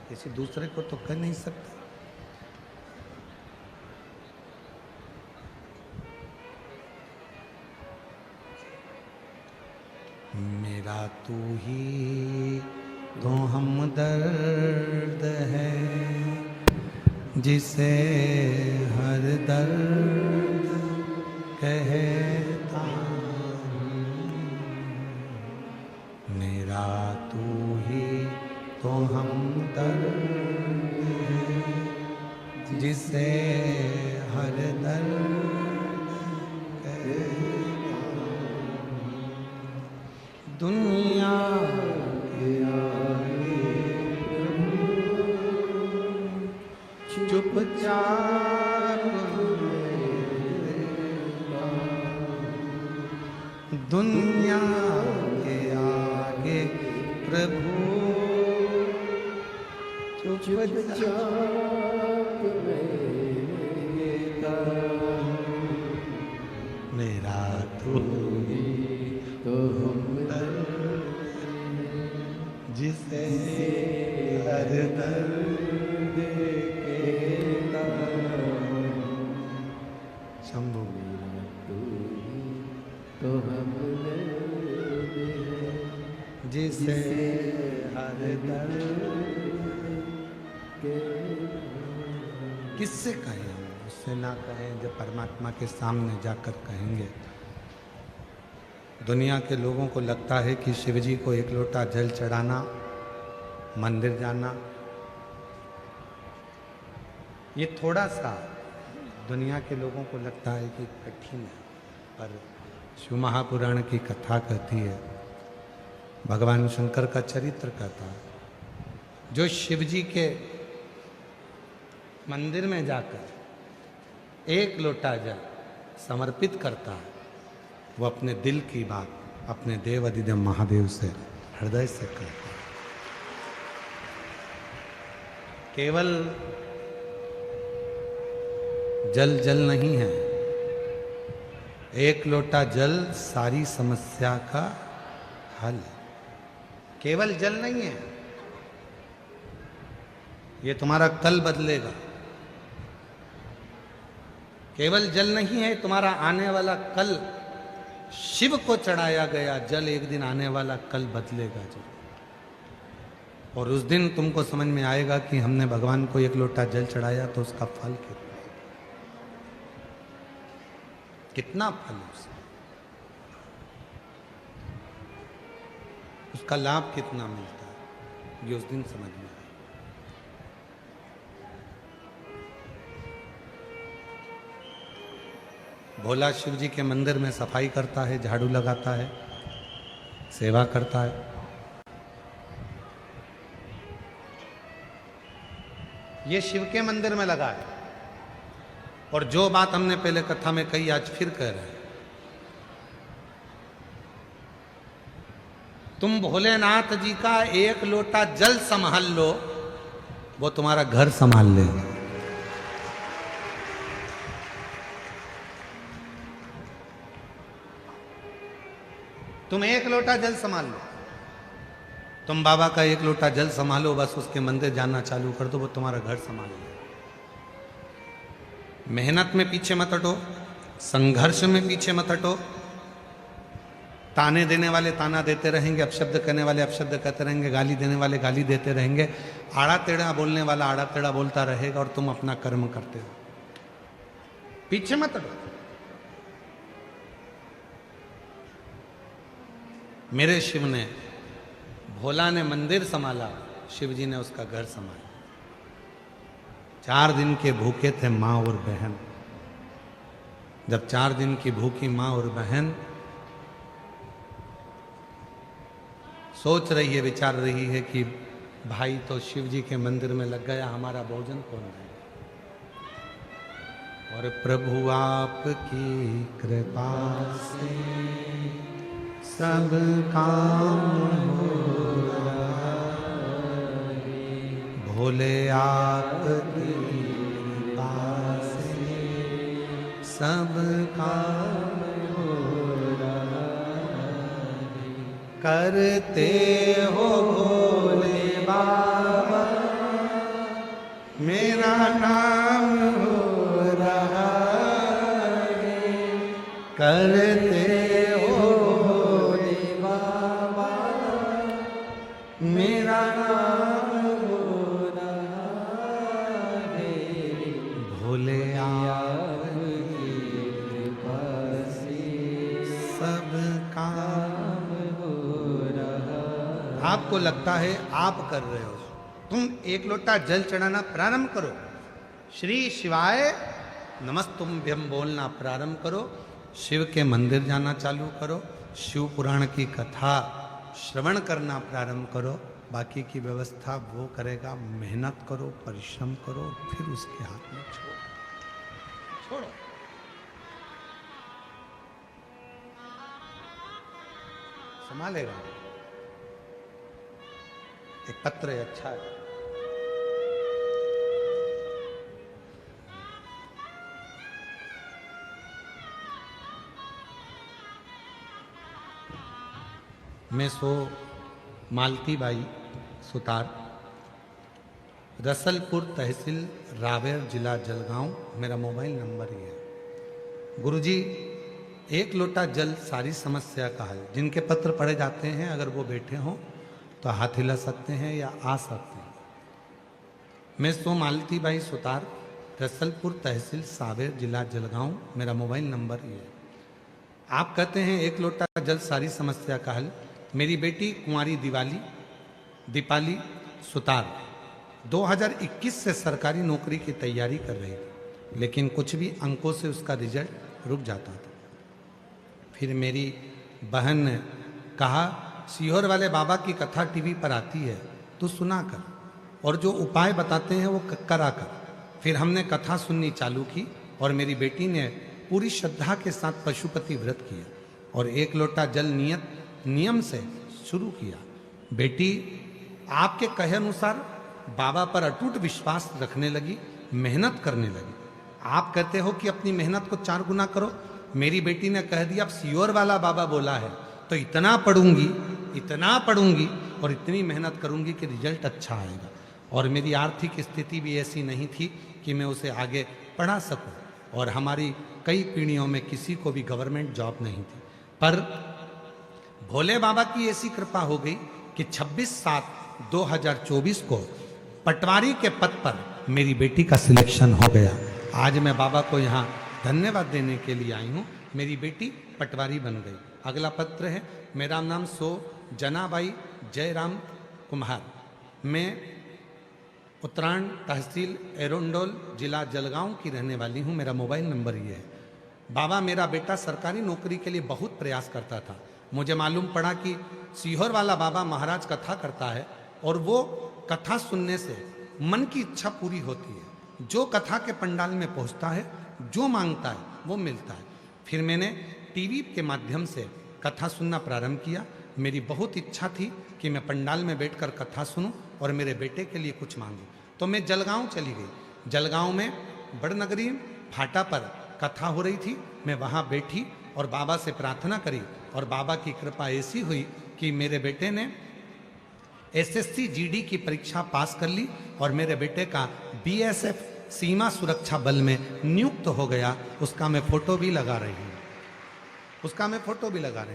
किसी दूसरे को तो कह नहीं सकते। मेरा तू ही तो हमदर्द है, जिसे हर दर्द कहता हूँ। मेरा तू ही तो हमदर्द है, जिसे हर दर्द दुनिया के आगे चुपचाप, दुनिया के आगे प्रभु चुपचाप मेरा तू ही तो जिसे हर दर्द कहता शंभू। तो हमने जिसे हर दर्द किससे कहें हम? उससे ना कहें, जब परमात्मा के सामने जाकर कहेंगे। दुनिया के लोगों को लगता है कि शिव जी को एक लोटा जल चढ़ाना, मंदिर जाना, ये थोड़ा सा दुनिया के लोगों को लगता है कि कठिन है, पर शिव महापुराण की कथा कहती है, भगवान शंकर का चरित्र कहता है, जो शिव जी के मंदिर में जाकर एक लोटा जल समर्पित करता है, वो अपने दिल की बात अपने देव अधिदेव महादेव से हृदय से करता है। केवल जल जल नहीं है, एक लोटा जल सारी समस्या का हल। केवल जल नहीं है, ये तुम्हारा कल बदलेगा। केवल जल नहीं है, तुम्हारा आने वाला कल, शिव को चढ़ाया गया जल एक दिन आने वाला कल बदलेगा जी। और उस दिन तुमको समझ में आएगा कि हमने भगवान को एक लोटा जल चढ़ाया तो उसका फल कितना फल है उसका लाभ कितना मिलता है, ये उस दिन समझ में आएगा। भोला शिव जी के मंदिर में सफाई करता है, झाड़ू लगाता है, सेवा करता है। ये शिव के मंदिर में लगा है। और जो बात हमने पहले कथा में कही आज फिर कह रहे हैं, तुम भोलेनाथ जी का एक लोटा जल संभाल लो, वो तुम्हारा घर संभाल लेगा। तुम एक लोटा जल संभाल लो, तुम बाबा का एक लोटा जल संभालो, बस उसके मंदिर जाना चालू कर दो, वो तुम्हारा घर संभाल लो। मेहनत में पीछे मत हटो, संघर्ष में पीछे मत हटो। ताने देने वाले ताना देते रहेंगे, अपशब्द करने वाले अपशब्द कहते रहेंगे, गाली देने वाले गाली देते रहेंगे, आड़ा टेढ़ा बोलने वाला आड़ा टेढ़ा बोलता रहेगा, और तुम अपना कर्म करते हो। पीछे मत हटो। मेरे शिव ने, भोला ने मंदिर संभाला, शिव जी ने उसका घर संभाला। 4 दिन के भूखे थे माँ और बहन। जब 4 दिन की भूखी माँ और बहन सोच रही है, विचार रही है कि भाई तो शिव जी के मंदिर में लग गया, हमारा भोजन कौन है। और प्रभु आपकी कृपा से सब काम हो रहा है, भोले आपकी कृपा से सब काम हो रहा है। करते हो भोले बाबा मेरा नाम हो रहा है, करते मेरा नाम हो रहा है, भोले आपकी कृपा से सब काम हो रहा है। आपको लगता है आप कर रहे हो, तुम एक लोटा जल चढ़ाना प्रारंभ करो, श्री शिवाय नमस्तुभ्यम बोलना प्रारंभ करो, शिव के मंदिर जाना चालू करो, शिव पुराण की कथा श्रवण करना प्रारंभ करो। बाकी की व्यवस्था वो करेगा। मेहनत करो, परिश्रम करो, फिर उसके हाथ में छोड़ो। संभालेगा। एक पत्र है, अच्छा है। मैं सो मालती बाई सुतार, रसलपुर तहसील रावेर जिला जलगांव, मेरा मोबाइल नंबर ही है। गुरुजी एक लोटा जल सारी समस्या का हल। जिनके पत्र पढ़े जाते हैं अगर वो बैठे हों तो हाथ हिला सकते हैं या आ सकते हैं। मैं सो मालती बाई सुतार, रसलपुर तहसील सावेर जिला जलगांव, मेरा मोबाइल नंबर ही है। आप कहते हैं एक लोटा जल सारी समस्या का हल। मेरी बेटी कुंवारी दीपाली सुतार 2021 से सरकारी नौकरी की तैयारी कर रही थी, लेकिन कुछ भी अंकों से उसका रिजल्ट रुक जाता था। फिर मेरी बहन ने कहा, सीहोर वाले बाबा की कथा टीवी पर आती है, तू सुना कर। और जो उपाय बताते हैं वो करा कर। फिर हमने कथा सुननी चालू की और मेरी बेटी ने पूरी श्रद्धा के साथ पशुपति व्रत किया और 1 लोटा जल नियम से शुरू किया। बेटी आपके कहे अनुसार बाबा पर अटूट विश्वास रखने लगी, मेहनत करने लगी। आप कहते हो कि अपनी मेहनत को 4 गुना करो, मेरी बेटी ने कह दिया अब सीओर वाला बाबा बोला है तो इतना पढ़ूंगी और इतनी मेहनत करूंगी कि रिजल्ट अच्छा आएगा। और मेरी आर्थिक स्थिति भी ऐसी नहीं थी कि मैं उसे आगे पढ़ा सकूं और हमारी कई पीढ़ियों में किसी को भी गवर्नमेंट जॉब नहीं थी। पर भोले बाबा की ऐसी कृपा हो गई कि 26/7/2024 को पटवारी के पद पर मेरी बेटी का सिलेक्शन हो गया। आज मैं बाबा को यहाँ धन्यवाद देने के लिए आई हूँ। मेरी बेटी पटवारी बन गई। अगला पत्र है, मेरा नाम जनाबाई जयराम कुम्हार, मैं उत्तरायण तहसील एरोंडोल जिला जलगांव की रहने वाली हूँ। मेरा मोबाइल नंबर ये है। बाबा, मेरा बेटा सरकारी नौकरी के लिए बहुत प्रयास करता था। मुझे मालूम पड़ा कि सीहोर वाला बाबा महाराज कथा करता है और वो कथा सुनने से मन की इच्छा पूरी होती है। जो कथा के पंडाल में पहुंचता है, जो मांगता है वो मिलता है। फिर मैंने टीवी के माध्यम से कथा सुनना प्रारंभ किया। मेरी बहुत इच्छा थी कि मैं पंडाल में बैठकर कथा सुनूं और मेरे बेटे के लिए कुछ मांगूं। तो मैं जलगांव चली गई। जलगांव में बड़नगरी फाटा पर कथा हो रही थी। मैं वहाँ बैठी और बाबा से प्रार्थना करी और बाबा की कृपा ऐसी हुई कि मेरे बेटे ने SSC GD की परीक्षा पास कर ली और मेरे बेटे का BSF सीमा सुरक्षा बल में नियुक्त हो गया। उसका मैं फोटो भी लगा रही हूँ।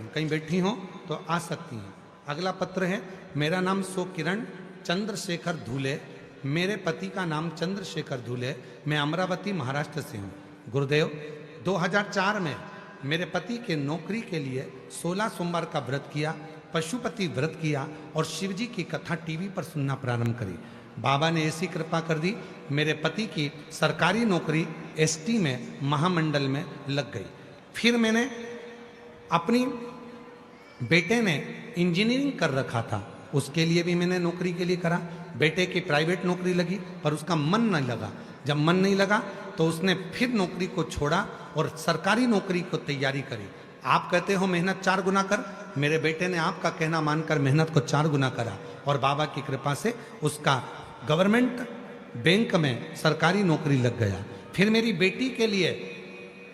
कहीं बैठी हो तो आ सकती हैं। अगला पत्र है, मेरा नाम किरण चंद्रशेखर धूले, मेरे पति का नाम चंद्रशेखर धूले, मैं अमरावती महाराष्ट्र से हूँ। गुरुदेव, 2004 में मेरे पति के नौकरी के लिए 16 सोमवार का व्रत किया, पशुपति व्रत किया और शिवजी की कथा टीवी पर सुनना प्रारंभ करी। बाबा ने ऐसी कृपा कर दी, मेरे पति की सरकारी नौकरी ST में महामंडल में लग गई। फिर मैंने अपनी बेटे ने इंजीनियरिंग कर रखा था, उसके लिए भी मैंने नौकरी के लिए करा। बेटे की प्राइवेट नौकरी लगी पर उसका मन नहीं लगा। जब मन नहीं लगा तो उसने फिर नौकरी को छोड़ा और सरकारी नौकरी को तैयारी करी। आप कहते हो मेहनत 4 गुना कर, मेरे बेटे ने आपका कहना मानकर मेहनत को 4 गुना करा और बाबा की कृपा से उसका गवर्नमेंट बैंक में सरकारी नौकरी लग गया। फिर मेरी बेटी के लिए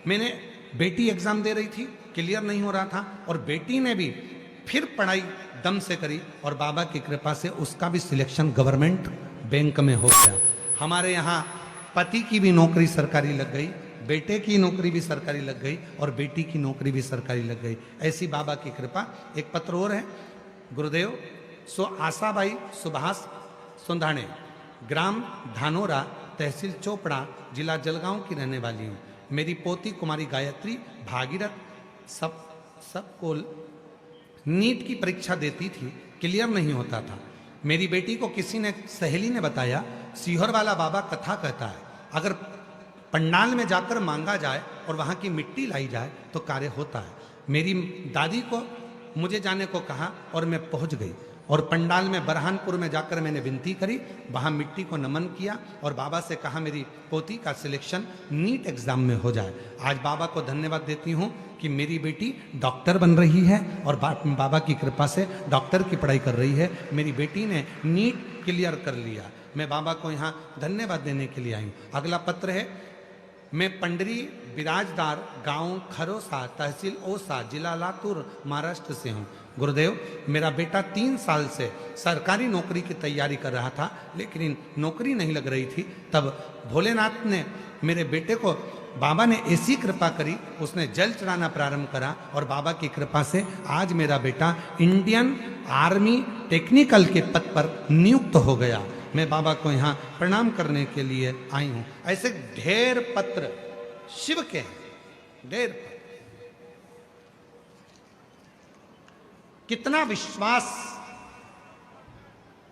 मैंने बेटी एग्जाम दे रही थी, क्लियर नहीं हो रहा था और बेटी ने भी फिर पढ़ाई दम से करी और बाबा की कृपा से उसका भी सिलेक्शन गवर्नमेंट बैंक में हो गया। हमारे यहाँ पति की भी नौकरी सरकारी लग गई, बेटे की नौकरी भी सरकारी लग गई और बेटी की नौकरी भी सरकारी लग गई। ऐसी बाबा की कृपा। एक पत्र और है, गुरुदेव, आशाबाई सुभाष सुंधाणे, ग्राम धानोरा, तहसील चोपड़ा, जिला जलगांव की रहने वाली हूँ। मेरी पोती कुमारी गायत्री भागीरथ सब को नीट की परीक्षा देती थी, क्लियर नहीं होता था। मेरी बेटी को किसी ने, सहेली ने बताया, सीहोर वाला बाबा कथा कहता है, अगर पंडाल में जाकर मांगा जाए और वहाँ की मिट्टी लाई जाए तो कार्य होता है। मेरी दादी को मुझे जाने को कहा और मैं पहुँच गई और पंडाल में बरहानपुर में जाकर मैंने विनती करी, वहाँ मिट्टी को नमन किया और बाबा से कहा मेरी पोती का सिलेक्शन नीट एग्जाम में हो जाए। आज बाबा को धन्यवाद देती हूँ कि मेरी बेटी डॉक्टर बन रही है और बाबा की कृपा से डॉक्टर की पढ़ाई कर रही है। मेरी बेटी ने नीट क्लियर कर लिया। मैं बाबा को यहाँ धन्यवाद देने के लिए आई हूँ। अगला पत्र है, मैं पंडरी बिराजदार, गांव खरोसा, तहसील ओसा, जिला लातूर, महाराष्ट्र से हूँ। गुरुदेव, मेरा बेटा 3 साल से सरकारी नौकरी की तैयारी कर रहा था लेकिन नौकरी नहीं लग रही थी। तब भोलेनाथ ने मेरे बेटे को, बाबा ने ऐसी कृपा करी, उसने जल चढ़ाना प्रारंभ करा और बाबा की कृपा से आज मेरा बेटा इंडियन आर्मी टेक्निकल के पद पर नियुक्त हो गया। मैं बाबा को यहाँ प्रणाम करने के लिए आई हूँ। ऐसे ढेर पत्र शिव के हैं, ढेर पत्र। कितना विश्वास।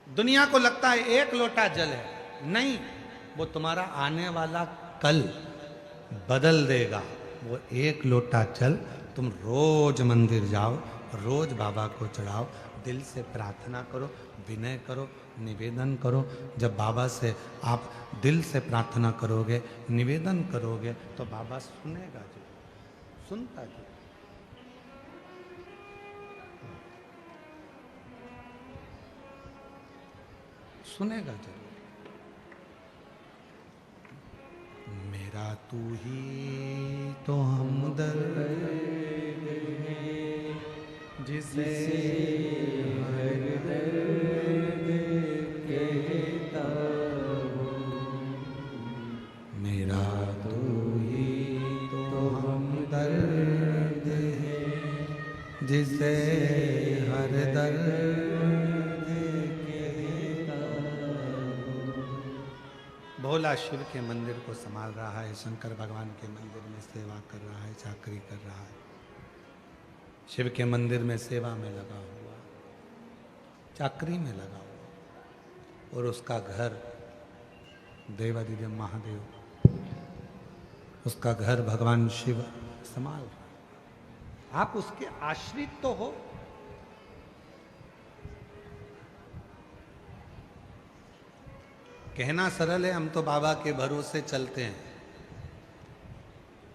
दुनिया को लगता है 1 लोटा जल है, नहीं, वो तुम्हारा आने वाला कल बदल देगा। वो 1 लोटा जल तुम रोज मंदिर जाओ, रोज बाबा को चढ़ाओ, दिल से प्रार्थना करो, विनय करो, निवेदन करो। जब बाबा से आप दिल से प्रार्थना करोगे, निवेदन करोगे, तो बाबा सुनेगा जी, सुनता जी। सुनेगा जरूर। मेरा तू ही तो हमदर्द है, जिसे हर दर्द कहता हूँ। मेरा तू ही तो हमदर्द है, जिसे हर दर्द भोला शिव के मंदिर को संभाल रहा है, शंकर भगवान के मंदिर में सेवा कर रहा है, चाकरी कर रहा है, शिव के मंदिर में सेवा में लगा हुआ, चाकरी में लगा हुआ, और उसका घर देवादिदेव महादेव, उसका घर भगवान शिव संभाल रहा है। आप उसके आश्रित तो हो। कहना सरल है, हम तो बाबा के भरोसे चलते हैं,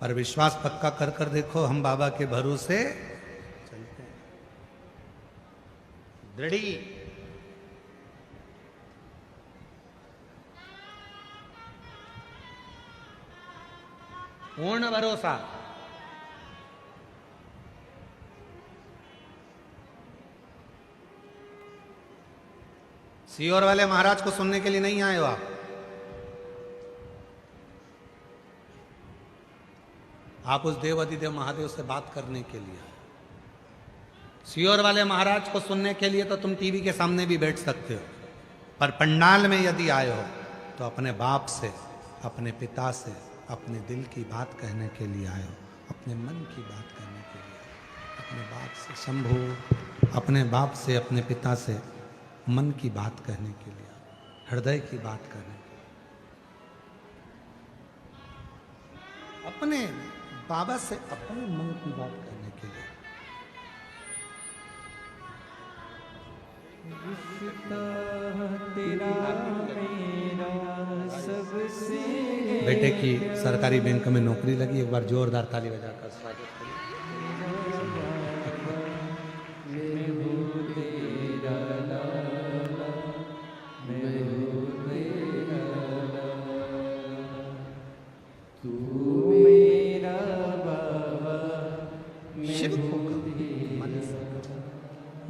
पर विश्वास पक्का कर कर देखो, हम बाबा के भरोसे चलते हैं। दृढ़ी पूर्ण भरोसा। सीहोर वाले महाराज को सुनने के लिए नहीं आए हो आप उस देव अधिदेव महादेव से बात करने के लिए। सीहोर वाले महाराज को सुनने के लिए तो तुम टीवी के सामने भी बैठ सकते हो, पर पंडाल में यदि आए हो तो अपने बाप से, अपने पिता से, अपने दिल की बात कहने के लिए आए हो, अपने मन की बात कहने के लिए, अपने बाप से शंभू, अपने बाप से, अपने पिता से मन की बात कहने के लिए, हृदय की बात करने के लिए, अपने बाबा से अपने मन की बात करने के लिए। तेरा मेरा सबसे। बेटे की सरकारी बैंक में नौकरी लगी, एक बार जोरदार ताली बजाकर स्वागत करिए।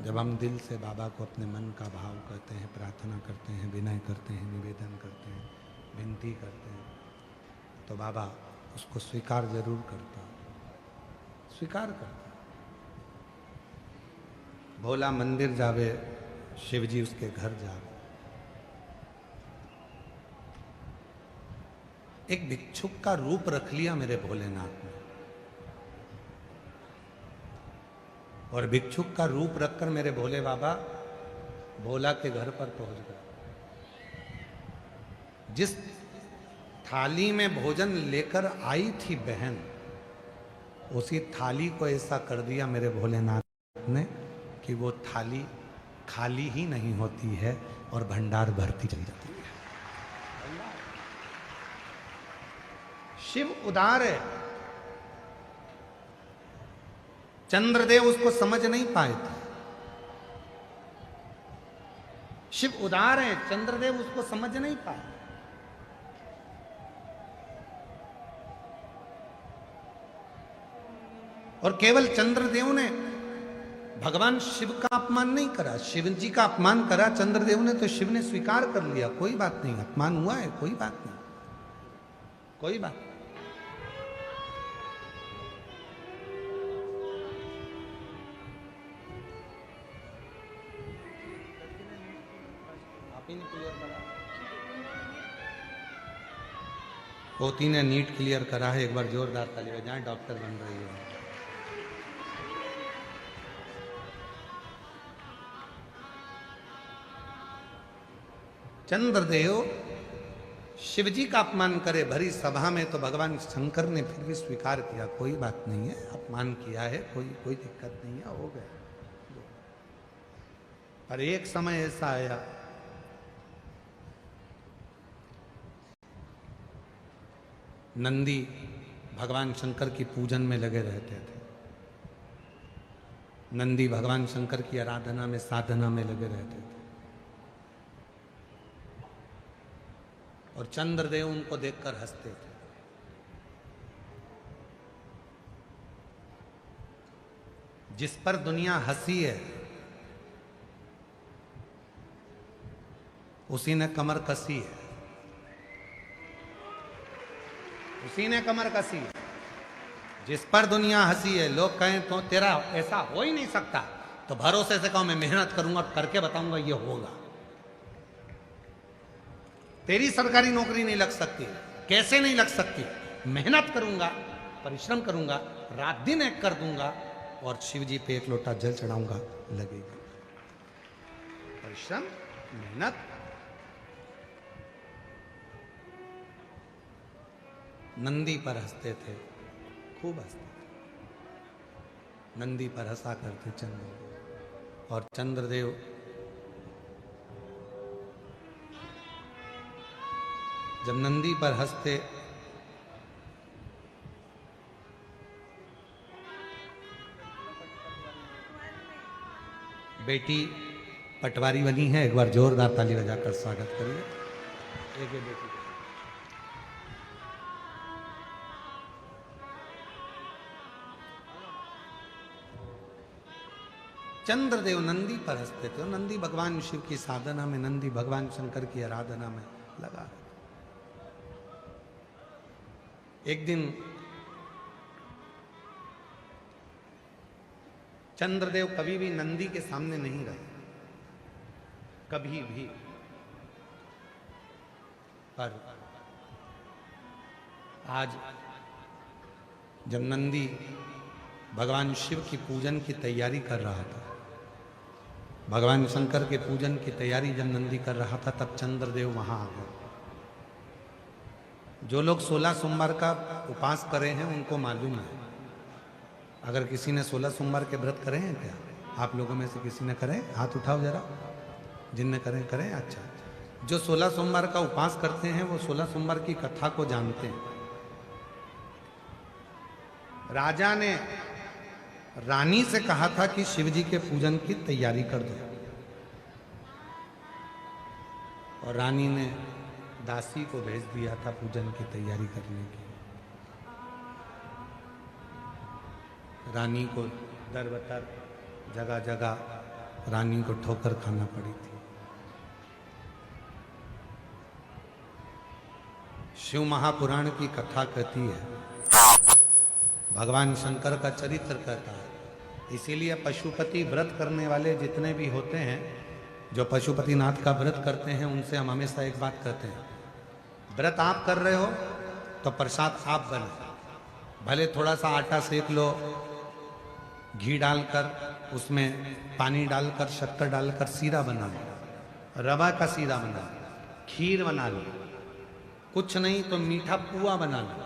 जब हम दिल से बाबा को अपने मन का भाव करते हैं, प्रार्थना करते हैं, विनय करते हैं, निवेदन करते हैं, विनती करते हैं, तो बाबा उसको स्वीकार जरूर करता है, स्वीकार करता है। भोला मंदिर जावे, शिव जी उसके घर जावे। एक भिक्षुक का रूप रख लिया मेरे भोलेनाथ ने, और भिक्षुक का रूप रखकर मेरे भोले बाबा भोला के घर पर पहुंच गए। जिस थाली में भोजन लेकर आई थी बहन, उसी थाली को ऐसा कर दिया मेरे भोलेनाथ ने कि वो थाली खाली ही नहीं होती है और भंडार भरती चली जाती है। शिव उदार है। चंद्रदेव उसको समझ नहीं पाए थे। शिव उदार है, चंद्रदेव उसको समझ नहीं पाए। और केवल चंद्रदेव ने भगवान शिव का अपमान नहीं करा, शिव जी का अपमान करा चंद्रदेव ने, तो शिव ने स्वीकार कर लिया, कोई बात नहीं, अपमान हुआ है, कोई बात नहीं, कोई बात नहीं। पोती ने नीट क्लियर करा है, एक बार जोरदार ताली बजाएं, डॉक्टर बन रही है। चंद्रदेव शिव जी का अपमान करे भरी सभा में, तो भगवान शंकर ने फिर भी स्वीकार किया, कोई बात नहीं है, अपमान किया है, कोई दिक्कत नहीं है, हो गया। पर एक समय ऐसा आया नंदी भगवान शंकर की पूजन में लगे रहते थे। नंदी भगवान शंकर की आराधना में, साधना में लगे रहते थे। और चंद्रदेव उनको देखकर हंसते थे। जिस पर दुनिया हंसी है उसी ने कमर कसी है, उसी ने कमर कसी है। जिस पर दुनिया हंसी है, लोग कहें तो तेरा ऐसा हो ही नहीं सकता, तो भरोसे से कहो मैं मेहनत करूंगा, करके बताऊंगा ये होगा। तेरी सरकारी नौकरी नहीं लग सकती, कैसे नहीं लग सकती, मेहनत करूंगा, परिश्रम करूंगा, रात दिन एक कर दूंगा और शिव जी पे एक लोटा जल चढ़ाऊंगा, लगेगा। परिश्रम, मेहनत। नंदी पर हंसते थे, खूब हंसते थे। नंदी पर हंसा करते चंद्रदेव। और चंद्रदेव जब नंदी पर हंसते बेटी पटवारी बनी है, एक बार जोरदार ताली बजाकर स्वागत करिए। एक बेटी चंद्रदेव नंदी पर हंसते थे। नंदी भगवान शिव की साधना में, नंदी भगवान शंकर की आराधना में लगा। एक दिन चंद्रदेव कभी भी नंदी के सामने नहीं रहे, कभी भी। पर आज जब नंदी भगवान शिव की पूजन की तैयारी कर रहा था, भगवान शंकर के पूजन की तैयारी जब नंदी कर रहा था, तब चंद्रदेव वहां आ गए। जो लोग 16 सोमवार का उपवास करे हैं उनको मालूम है। अगर किसी ने 16 सोमवार के व्रत करे हैं क्या? आप लोगों में से किसी ने करे? हाथ उठाओ जरा, जिनने करें करें। अच्छा, जो 16 सोमवार का उपवास करते हैं वो 16 सोमवार की कथा को जानते हैं। राजा ने रानी से कहा था कि शिव जी के पूजन की तैयारी कर दो, और रानी ने दासी को भेज दिया था पूजन की तैयारी करने की। रानी को दर बतर जगह जगह रानी को ठोकर खाना पड़ी थी। शिव महापुराण की कथा कहती है, भगवान शंकर का चरित्र कहता है। इसीलिए पशुपति व्रत करने वाले जितने भी होते हैं, जो पशुपतिनाथ का व्रत करते हैं, उनसे हम हमेशा एक बात कहते हैं, व्रत आप कर रहे हो तो प्रसाद आप बने। भले थोड़ा सा आटा सेक लो, घी डालकर, उसमें पानी डालकर, शक्कर डालकर सीरा बना लो, रवा का सीरा बना लो, खीर बना लो, कुछ नहीं तो मीठा पुआ बना लो,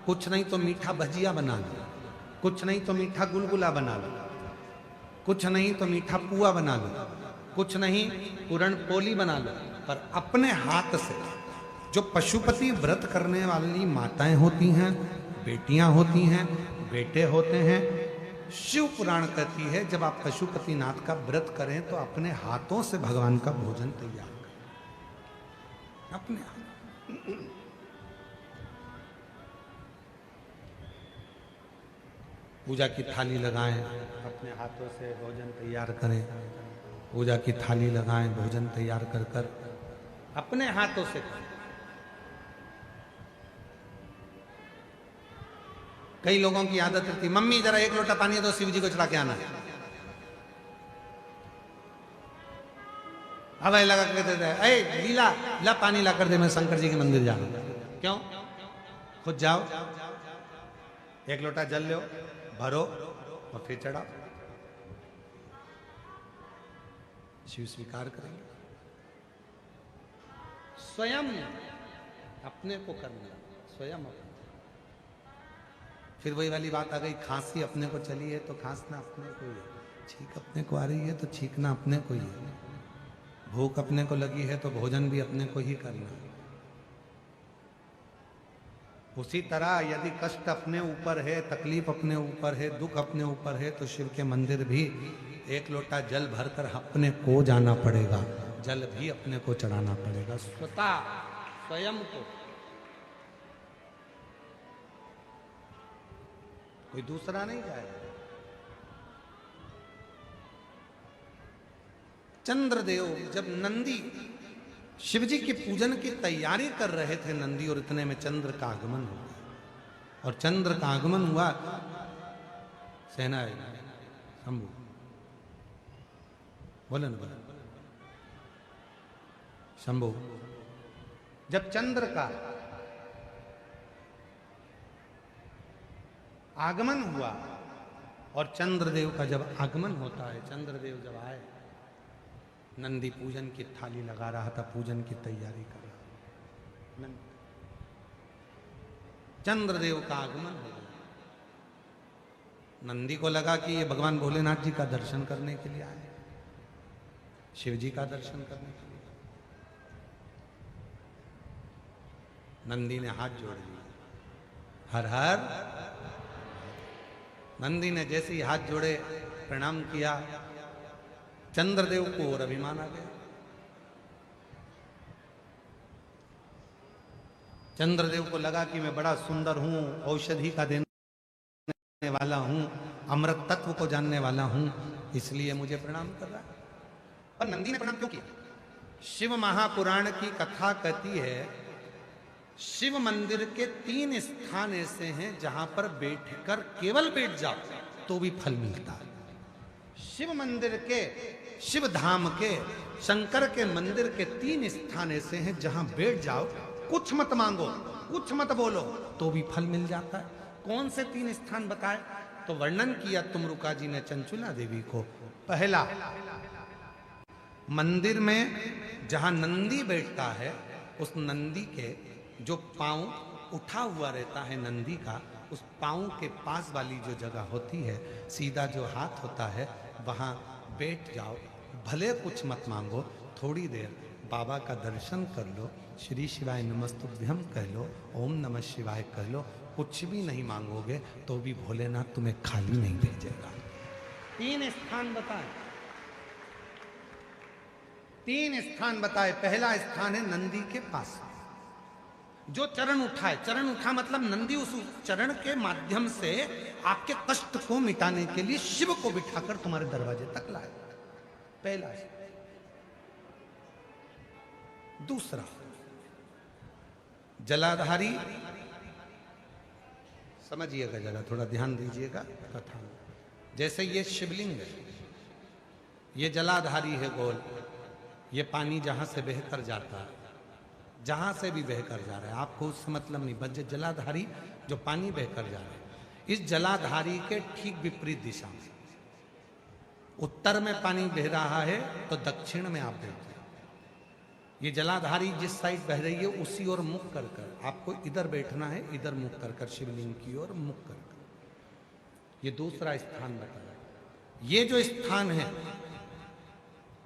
कुछ नहीं तो मीठा भजिया बना लो, कुछ नहीं तो मीठा गुलगुला बना लो, कुछ नहीं तो मीठा पुआ बना लो, कुछ नहीं पूरण पोली बना लो। पर अपने हाथ से जो पशुपति व्रत करने वाली माताएं होती हैं, बेटियां होती हैं, बेटे होते हैं, शिव पुराण कहती है जब आप पशुपतिनाथ का व्रत करें तो अपने हाथों से भगवान का भोजन तैयार करें, अपने हाथ। पूजा की थाली लगाएं, अपने हाथों से भोजन तैयार करें। पूजा की थाली लगाएं, भोजन तैयार कर कर अपने हाथों से करें। कई लोगों की आदत रहती, मम्मी जरा एक लोटा पानी दो, शिव जी को चढ़ा के आना है। अब लगा के देते हैं, अरे लीला ला पानी ला कर दे, मैं शंकर जी के मंदिर जा रहा हूं। क्यों? खुद जाओ, एक लोटा जल लो, भरो और फिर चढ़ाओ। शिव स्वीकार करेंगे। स्वयं अपने को करना, स्वयं अपने। फिर वही वाली बात आ गई, खांसी अपने को चली है तो खांसना अपने को ही है, छींक अपने को आ रही है तो छींकना अपने को ही है, भूख अपने को लगी है तो भोजन भी अपने को ही करना है। उसी तरह यदि कष्ट अपने ऊपर है, तकलीफ अपने ऊपर है, दुख अपने ऊपर है, तो शिव के मंदिर भी एक लोटा जल भरकर अपने को जाना पड़ेगा, जल भी अपने को चढ़ाना पड़ेगा, स्वयं को। कोई दूसरा नहीं जाएगा। चंद्रदेव जब नंदी शिवजी के पूजन की तैयारी कर रहे थे नंदी, और इतने में चंद्र का आगमन हुआ, और चंद्र का आगमन हुआ, सेना शंभु बोले ना, बोले शंभु, जब चंद्र का आगमन हुआ, और चंद्रदेव का जब आगमन होता है, चंद्रदेव जब आए, नंदी पूजन की थाली लगा रहा था, पूजन की तैयारी कर रहा, चंद्रदेव का आगमन हो गया। नंदी को लगा कि ये भगवान भोलेनाथ जी का दर्शन करने के लिए आए, शिव जी का दर्शन करने के लिए। नंदी ने हाथ जोड़ दिए, हर हर। नंदी ने जैसे ही हाथ जोड़े, प्रणाम किया, चंद्रदेव को और अभिमान आ गया। चंद्रदेव को लगा कि मैं बड़ा सुंदर हूं, औषधि का देने वाला हूं, अमृत तत्व को जानने वाला हूं, इसलिए मुझे प्रणाम कर रहा है। और नंदी ने प्रणाम क्यों किया? शिव महापुराण की कथा कहती है, शिव मंदिर के 3 स्थान ऐसे हैं जहां पर बैठकर केवल बैठ जाओ तो भी फल मिलता है। शिव मंदिर के, शिव धाम के, शंकर के मंदिर के 3 स्थान ऐसे हैं जहां बैठ जाओ, कुछ मत मांगो, कुछ मत बोलो, तो भी फल मिल जाता है। कौन से 3 स्थान बताए? तो वर्णन किया तुमरुका जी ने चंचुला देवी को। पहला, मंदिर में जहां नंदी बैठता है, उस नंदी के जो पांव उठा हुआ रहता है नंदी का, उस पांव के पास वाली जो जगह होती है, सीधा जो हाथ होता है, वहां बैठ जाओ, भले कुछ मत मांगो, थोड़ी देर बाबा का दर्शन कर लो, श्री शिवाय नमस्तुभ्यम कह लो, ओम नमः शिवाय कह लो, कुछ भी नहीं मांगोगे तो भी भोलेनाथ तुम्हें खाली नहीं भेजेगा। 3 स्थान बताए, 3 स्थान बताए। पहला स्थान है नंदी के पास, जो चरण उठाए, चरण उठा मतलब नंदी उस चरण के माध्यम से आपके कष्ट को मिटाने के लिए शिव को बिठाकर तुम्हारे दरवाजे तक लाए। पहला। दूसरा, जलाधारी, समझिएगा जरा, थोड़ा ध्यान दीजिएगा कथा में। जैसे ये शिवलिंग है, ये जलाधारी है गोल, ये पानी जहां से बहकर जाता है, जहां से भी बहकर जा रहा है, आपको उससे मतलब नहीं, बस जलाधारी जो पानी बहकर जा रहा है, इस जलाधारी के ठीक विपरीत दिशा में, उत्तर में पानी बह रहा है तो दक्षिण में आप बैठे। ये जलाधारी जिस साइड बह रही है उसी ओर मुख कर कर आपको इधर बैठना है, इधर मुख कर कर, शिवलिंग की ओर मुख कर कर। ये दूसरा स्थान बताया। ये जो स्थान है,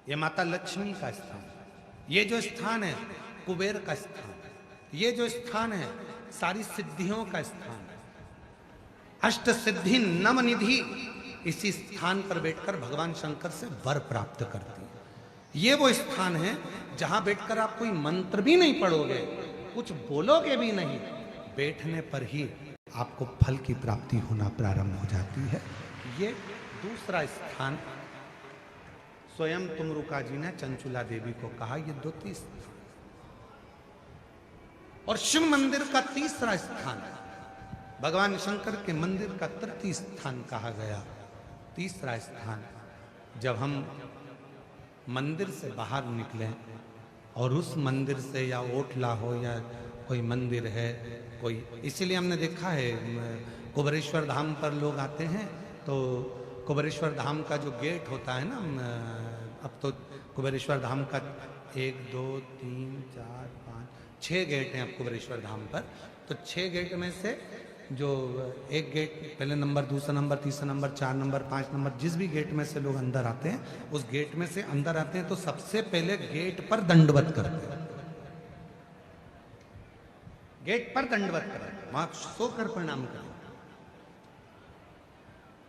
ये माता लक्ष्मी का स्थान, ये जो स्थान है कुबेर का स्थान, ये जो स्थान है सारी सिद्धियों का स्थान है, अष्ट सिद्धि नव निधि इसी स्थान पर बैठकर भगवान शंकर से वर प्राप्त करती है। ये वो स्थान है जहां बैठकर आप कोई मंत्र भी नहीं पढ़ोगे, कुछ बोलोगे भी नहीं, बैठने पर ही आपको फल की प्राप्ति होना प्रारंभ हो जाती है। ये दूसरा स्थान स्वयं तुमरुका जी ने चंचुला देवी को कहा, ये 2 स्थान। और शिव मंदिर का तीसरा स्थान, भगवान शंकर के मंदिर का तृतीय स्थान कहा गया। तीसरा स्थान, जब हम मंदिर से बाहर निकले और उस मंदिर से, या ओटला हो या कोई मंदिर है कोई, इसीलिए हमने देखा है कुबेरेश्वर धाम पर लोग आते हैं तो कुबेरेश्वर धाम का जो गेट होता है ना, अब तो कुबेरेश्वर धाम का 1 2 3 4 5 6 गेट हैं अब कुबेरेश्वर धाम पर। तो 6 गेट में से जो एक गेट, पहले नंबर, दूसरा नंबर, तीसरा नंबर, 4 नंबर, 5 नंबर, जिस भी गेट में से लोग अंदर आते हैं, उस गेट में से अंदर आते हैं तो सबसे पहले गेट पर दंडवत करते हैं। गेट पर दंडवत करें, वहां सोकर प्रणाम करें,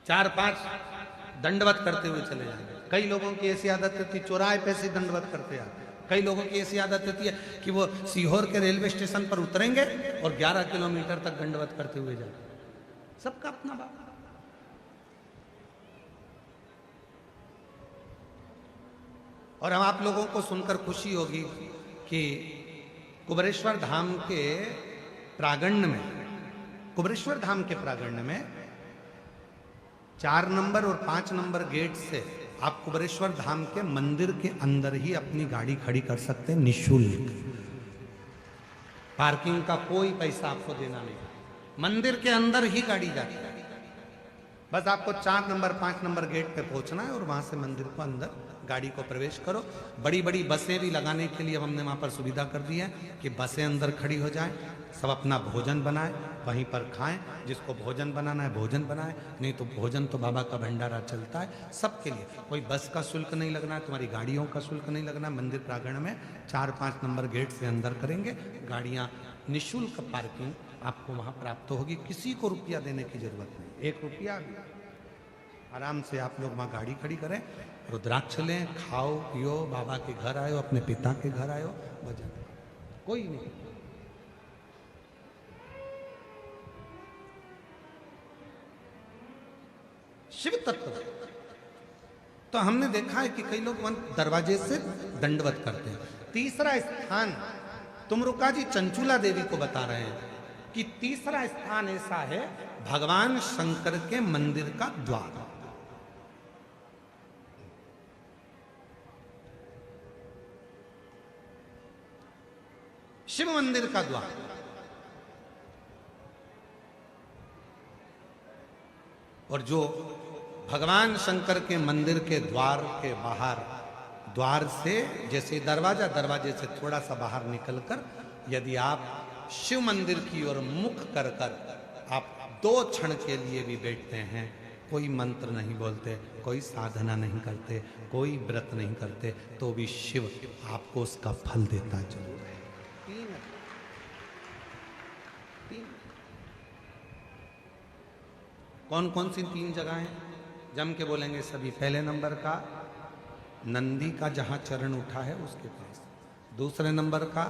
4-5 दंडवत करते हुए चले जाएंगे। कई लोगों की ऐसी आदत होती है चौराहे पे से दंडवत करते आते। कई लोगों की ऐसी आदत होती है कि वो सीहोर के रेलवे स्टेशन पर उतरेंगे और 11 किलोमीटर तक दंडवत करते हुए जाएंगे। सबका अपना बात। और हम आप लोगों को सुनकर खुशी होगी कि कुबेरेश्वर धाम के प्रांगण में, कुबेरेश्वर धाम के प्रांगण में 4 नंबर और 5 नंबर गेट से आप कुबेरेश्वर धाम के मंदिर के अंदर ही अपनी गाड़ी खड़ी कर सकते हैं निःशुल्क। पार्किंग का कोई पैसा आपको देना नहीं, मंदिर के अंदर ही गाड़ी जाती है। बस आपको 4 नंबर 5 नंबर गेट पे पहुंचना है और वहां से मंदिर को अंदर गाड़ी को प्रवेश करो। बड़ी बड़ी बसें भी लगाने के लिए हमने वहां पर सुविधा कर दी है कि बसें अंदर खड़ी हो जाएं, सब अपना भोजन बनाए, वहीं पर खाएं। जिसको भोजन बनाना है भोजन बनाए, नहीं तो भोजन तो बाबा का भंडारा चलता है सबके लिए। कोई बस का शुल्क नहीं लगना है, तुम्हारी गाड़ियों का शुल्क नहीं लगना। मंदिर प्रांगण में 4-5 नंबर गेट से अंदर करेंगे, गाड़ियां निःशुल्क पार्किंग आपको वहां प्राप्त होगी। किसी को रुपया देने की जरूरत नहीं, 1 रुपया भी। आराम से आप लोग वहां गाड़ी खड़ी करें, रुद्राक्ष लें, खाओ पियो, बाबा के घर आयो, अपने पिता के घर आयो, भजन। कोई नहीं। शिव तत्व तो हमने देखा है कि कई लोग वहां दरवाजे से दंडवत करते हैं। तीसरा स्थान तुमरुका जी चंचुला देवी को बता रहे हैं कि तीसरा स्थान ऐसा है भगवान शंकर के मंदिर का द्वार। शिव मंदिर का द्वार। और जो भगवान शंकर के मंदिर के द्वार के बाहर, द्वार से जैसे दरवाजा, दरवाजे से थोड़ा सा बाहर निकलकर यदि आप शिव मंदिर की ओर मुख कर कर आप 2 क्षण के लिए भी बैठते हैं, कोई मंत्र नहीं बोलते, कोई साधना नहीं करते, कोई व्रत नहीं करते, तो भी शिव आपको उसका फल देता जरूर है। 3 कौन कौन सी 3 जगह हैं जम के बोलेंगे सभी। पहले नंबर का नंदी का जहां चरण उठा है उसके पास, दूसरे नंबर का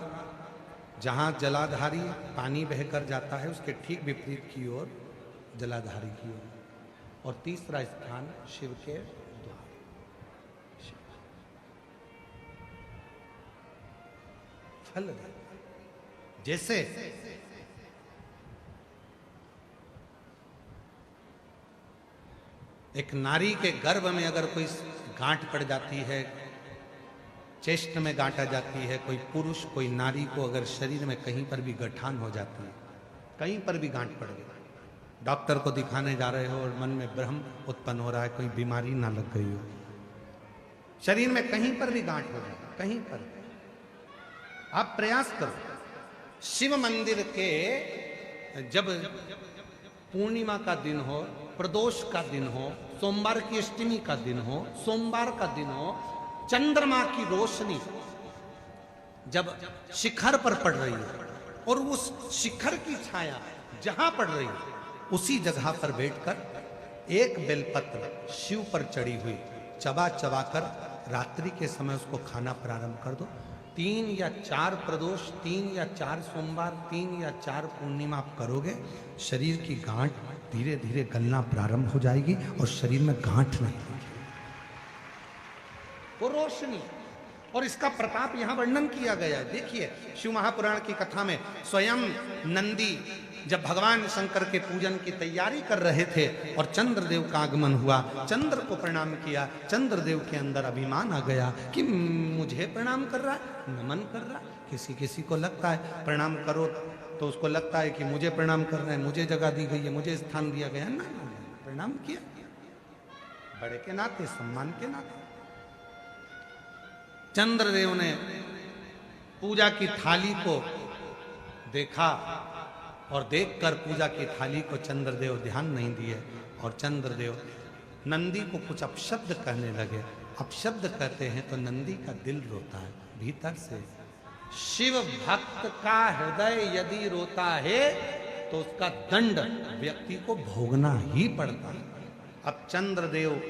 जहां जलाधारी पानी बहकर जाता है उसके ठीक विपरीत की ओर जलाधारी की ओर, और तीसरा स्थान शिव के द्वार। फल दे। जैसे एक नारी के गर्भ में अगर कोई गांठ पड़ जाती है, चेस्ट में गांठ आ जाती है, कोई पुरुष कोई नारी को अगर शरीर में कहीं पर भी गठान हो जाती है, कहीं पर भी गांठ पड़ गई, डॉक्टर को दिखाने जा रहे हो और मन में भ्रम उत्पन्न हो रहा है कोई बीमारी ना लग गई हो, शरीर में कहीं पर भी गांठ हो जाए, कहीं पर आप प्रयास करो। शिव मंदिर के जब पूर्णिमा का दिन हो, प्रदोष का दिन हो, सोमवार की अष्टमी का दिन हो, सोमवार का दिन हो, चंद्रमा की रोशनी जब शिखर पर पड़ रही है और उस शिखर की छाया जहां पड़ रही है उसी जगह पर बैठकर एक बेलपत्र शिव पर चढ़ी हुई चबा चबा कर रात्रि के समय उसको खाना प्रारंभ कर दो। 3 या 4 प्रदोष, 3 या 4 सोमवार, 3 या 4 पूर्णिमा आप करोगे, शरीर की गांठ धीरे धीरे गलना प्रारंभ हो जाएगी और शरीर में गांठ नहीं होगी, वो रोशनी। और इसका प्रताप यहां वर्णन किया गया है। देखिए शिव महापुराण की कथा में स्वयं नंदी जब भगवान शंकर के पूजन की तैयारी कर रहे थे और चंद्रदेव का आगमन हुआ, चंद्र को प्रणाम किया, चंद्रदेव के अंदर अभिमान आ गया कि मुझे प्रणाम कर रहा है, नमन कर रहा है। किसी किसी को लगता है प्रणाम करो तो उसको लगता है कि मुझे प्रणाम करना है, मुझे जगह दी गई है, मुझे स्थान दिया गया है। ना, प्रणाम किया बड़े के नाते, सम्मान के नाते। चंद्रदेव ने पूजा की थाली को देखा और देखकर पूजा की थाली को चंद्रदेव ध्यान नहीं दिए और चंद्रदेव नंदी को कुछ अपशब्द कहने लगे। अपशब्द कहते हैं तो नंदी का दिल रोता है भीतर से, शिव भक्त का हृदय यदि रोता है तो उसका दंड व्यक्ति को भोगना ही पड़ता है। अब चंद्रदेव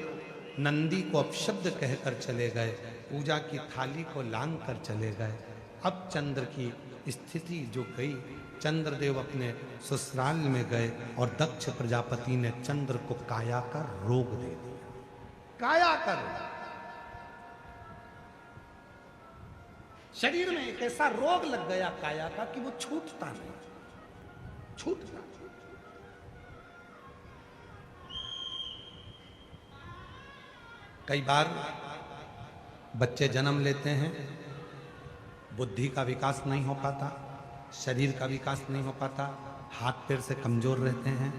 नंदी को अपशब्द कहकर चले गए, पूजा की थाली को लांग कर चले गए। अब चंद्र की स्थिति जो गई, चंद्रदेव अपने ससुराल में गए और दक्ष प्रजापति ने चंद्र को काया का रोग दे दिया। काया का रोग, शरीर में एक ऐसा रोग लग गया काया का कि वो छूटता नहीं, छूटता। कई बार बच्चे जन्म लेते हैं, बुद्धि का विकास नहीं हो पाता, शरीर का विकास नहीं हो पाता, हाथ पैर से कमजोर रहते हैं,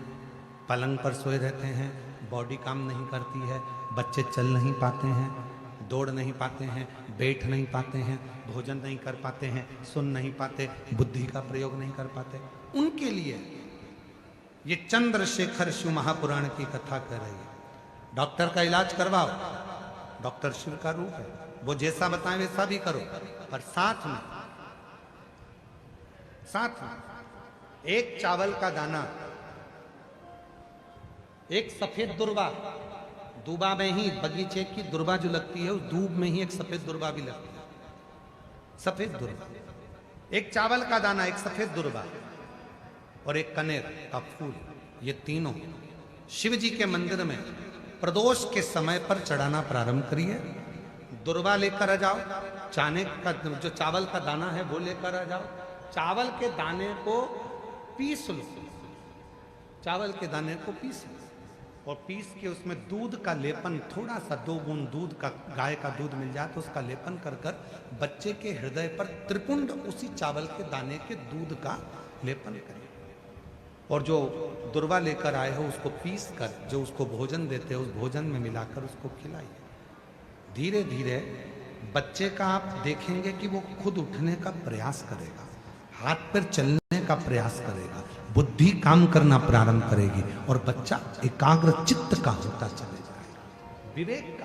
पलंग पर सोए रहते हैं, बॉडी काम नहीं करती है, बच्चे चल नहीं पाते हैं, दौड़ नहीं पाते हैं, बैठ नहीं पाते हैं, भोजन नहीं कर पाते हैं, सुन नहीं पाते, बुद्धि का प्रयोग नहीं कर पाते। उनके लिए ये चंद्रशेखर शिव महापुराण की कथा कह रही है। डॉक्टर का इलाज करवाओ, डॉक्टर शिव का रूप है, वो जैसा बताएं वैसा भी करो, पर साथ में एक चावल का दाना, एक सफेद दुर्वा, दूबा में ही बगीचे की दुर्वा जो लगती है उस दूब में ही एक सफेद दुर्वा भी लगती है, सफेद दुर्वा, एक चावल का दाना, एक सफेद दुर्वा और एक कनेर का फूल, ये तीनों शिव जी के मंदिर में प्रदोष के समय पर चढ़ाना प्रारंभ करिए। दुर्वा लेकर आ जाओ, चाने का जो चावल का दाना है वो लेकर आ जाओ, चावल के दाने को पीस लो, चावल के दाने को पीस लो और पीस के उसमें दूध का लेपन, थोड़ा सा 2 बूंद दूध का, गाय का दूध मिल जाए तो उसका लेपन कर कर बच्चे के हृदय पर त्रिपुंड उसी चावल के दाने के दूध का लेपन करें और जो दुर्वा लेकर आए हो उसको पीस कर जो उसको भोजन देते हो उस भोजन में मिलाकर उसको खिलाइए। धीरे धीरे बच्चे का आप देखेंगे कि वो खुद उठने का प्रयास करेगा, हाथ पैर चलने का प्रयास करेगा, बुद्धि काम करना प्रारंभ करेगी और बच्चा एकाग्र चित्त का होता चले जाएगा, विवेक का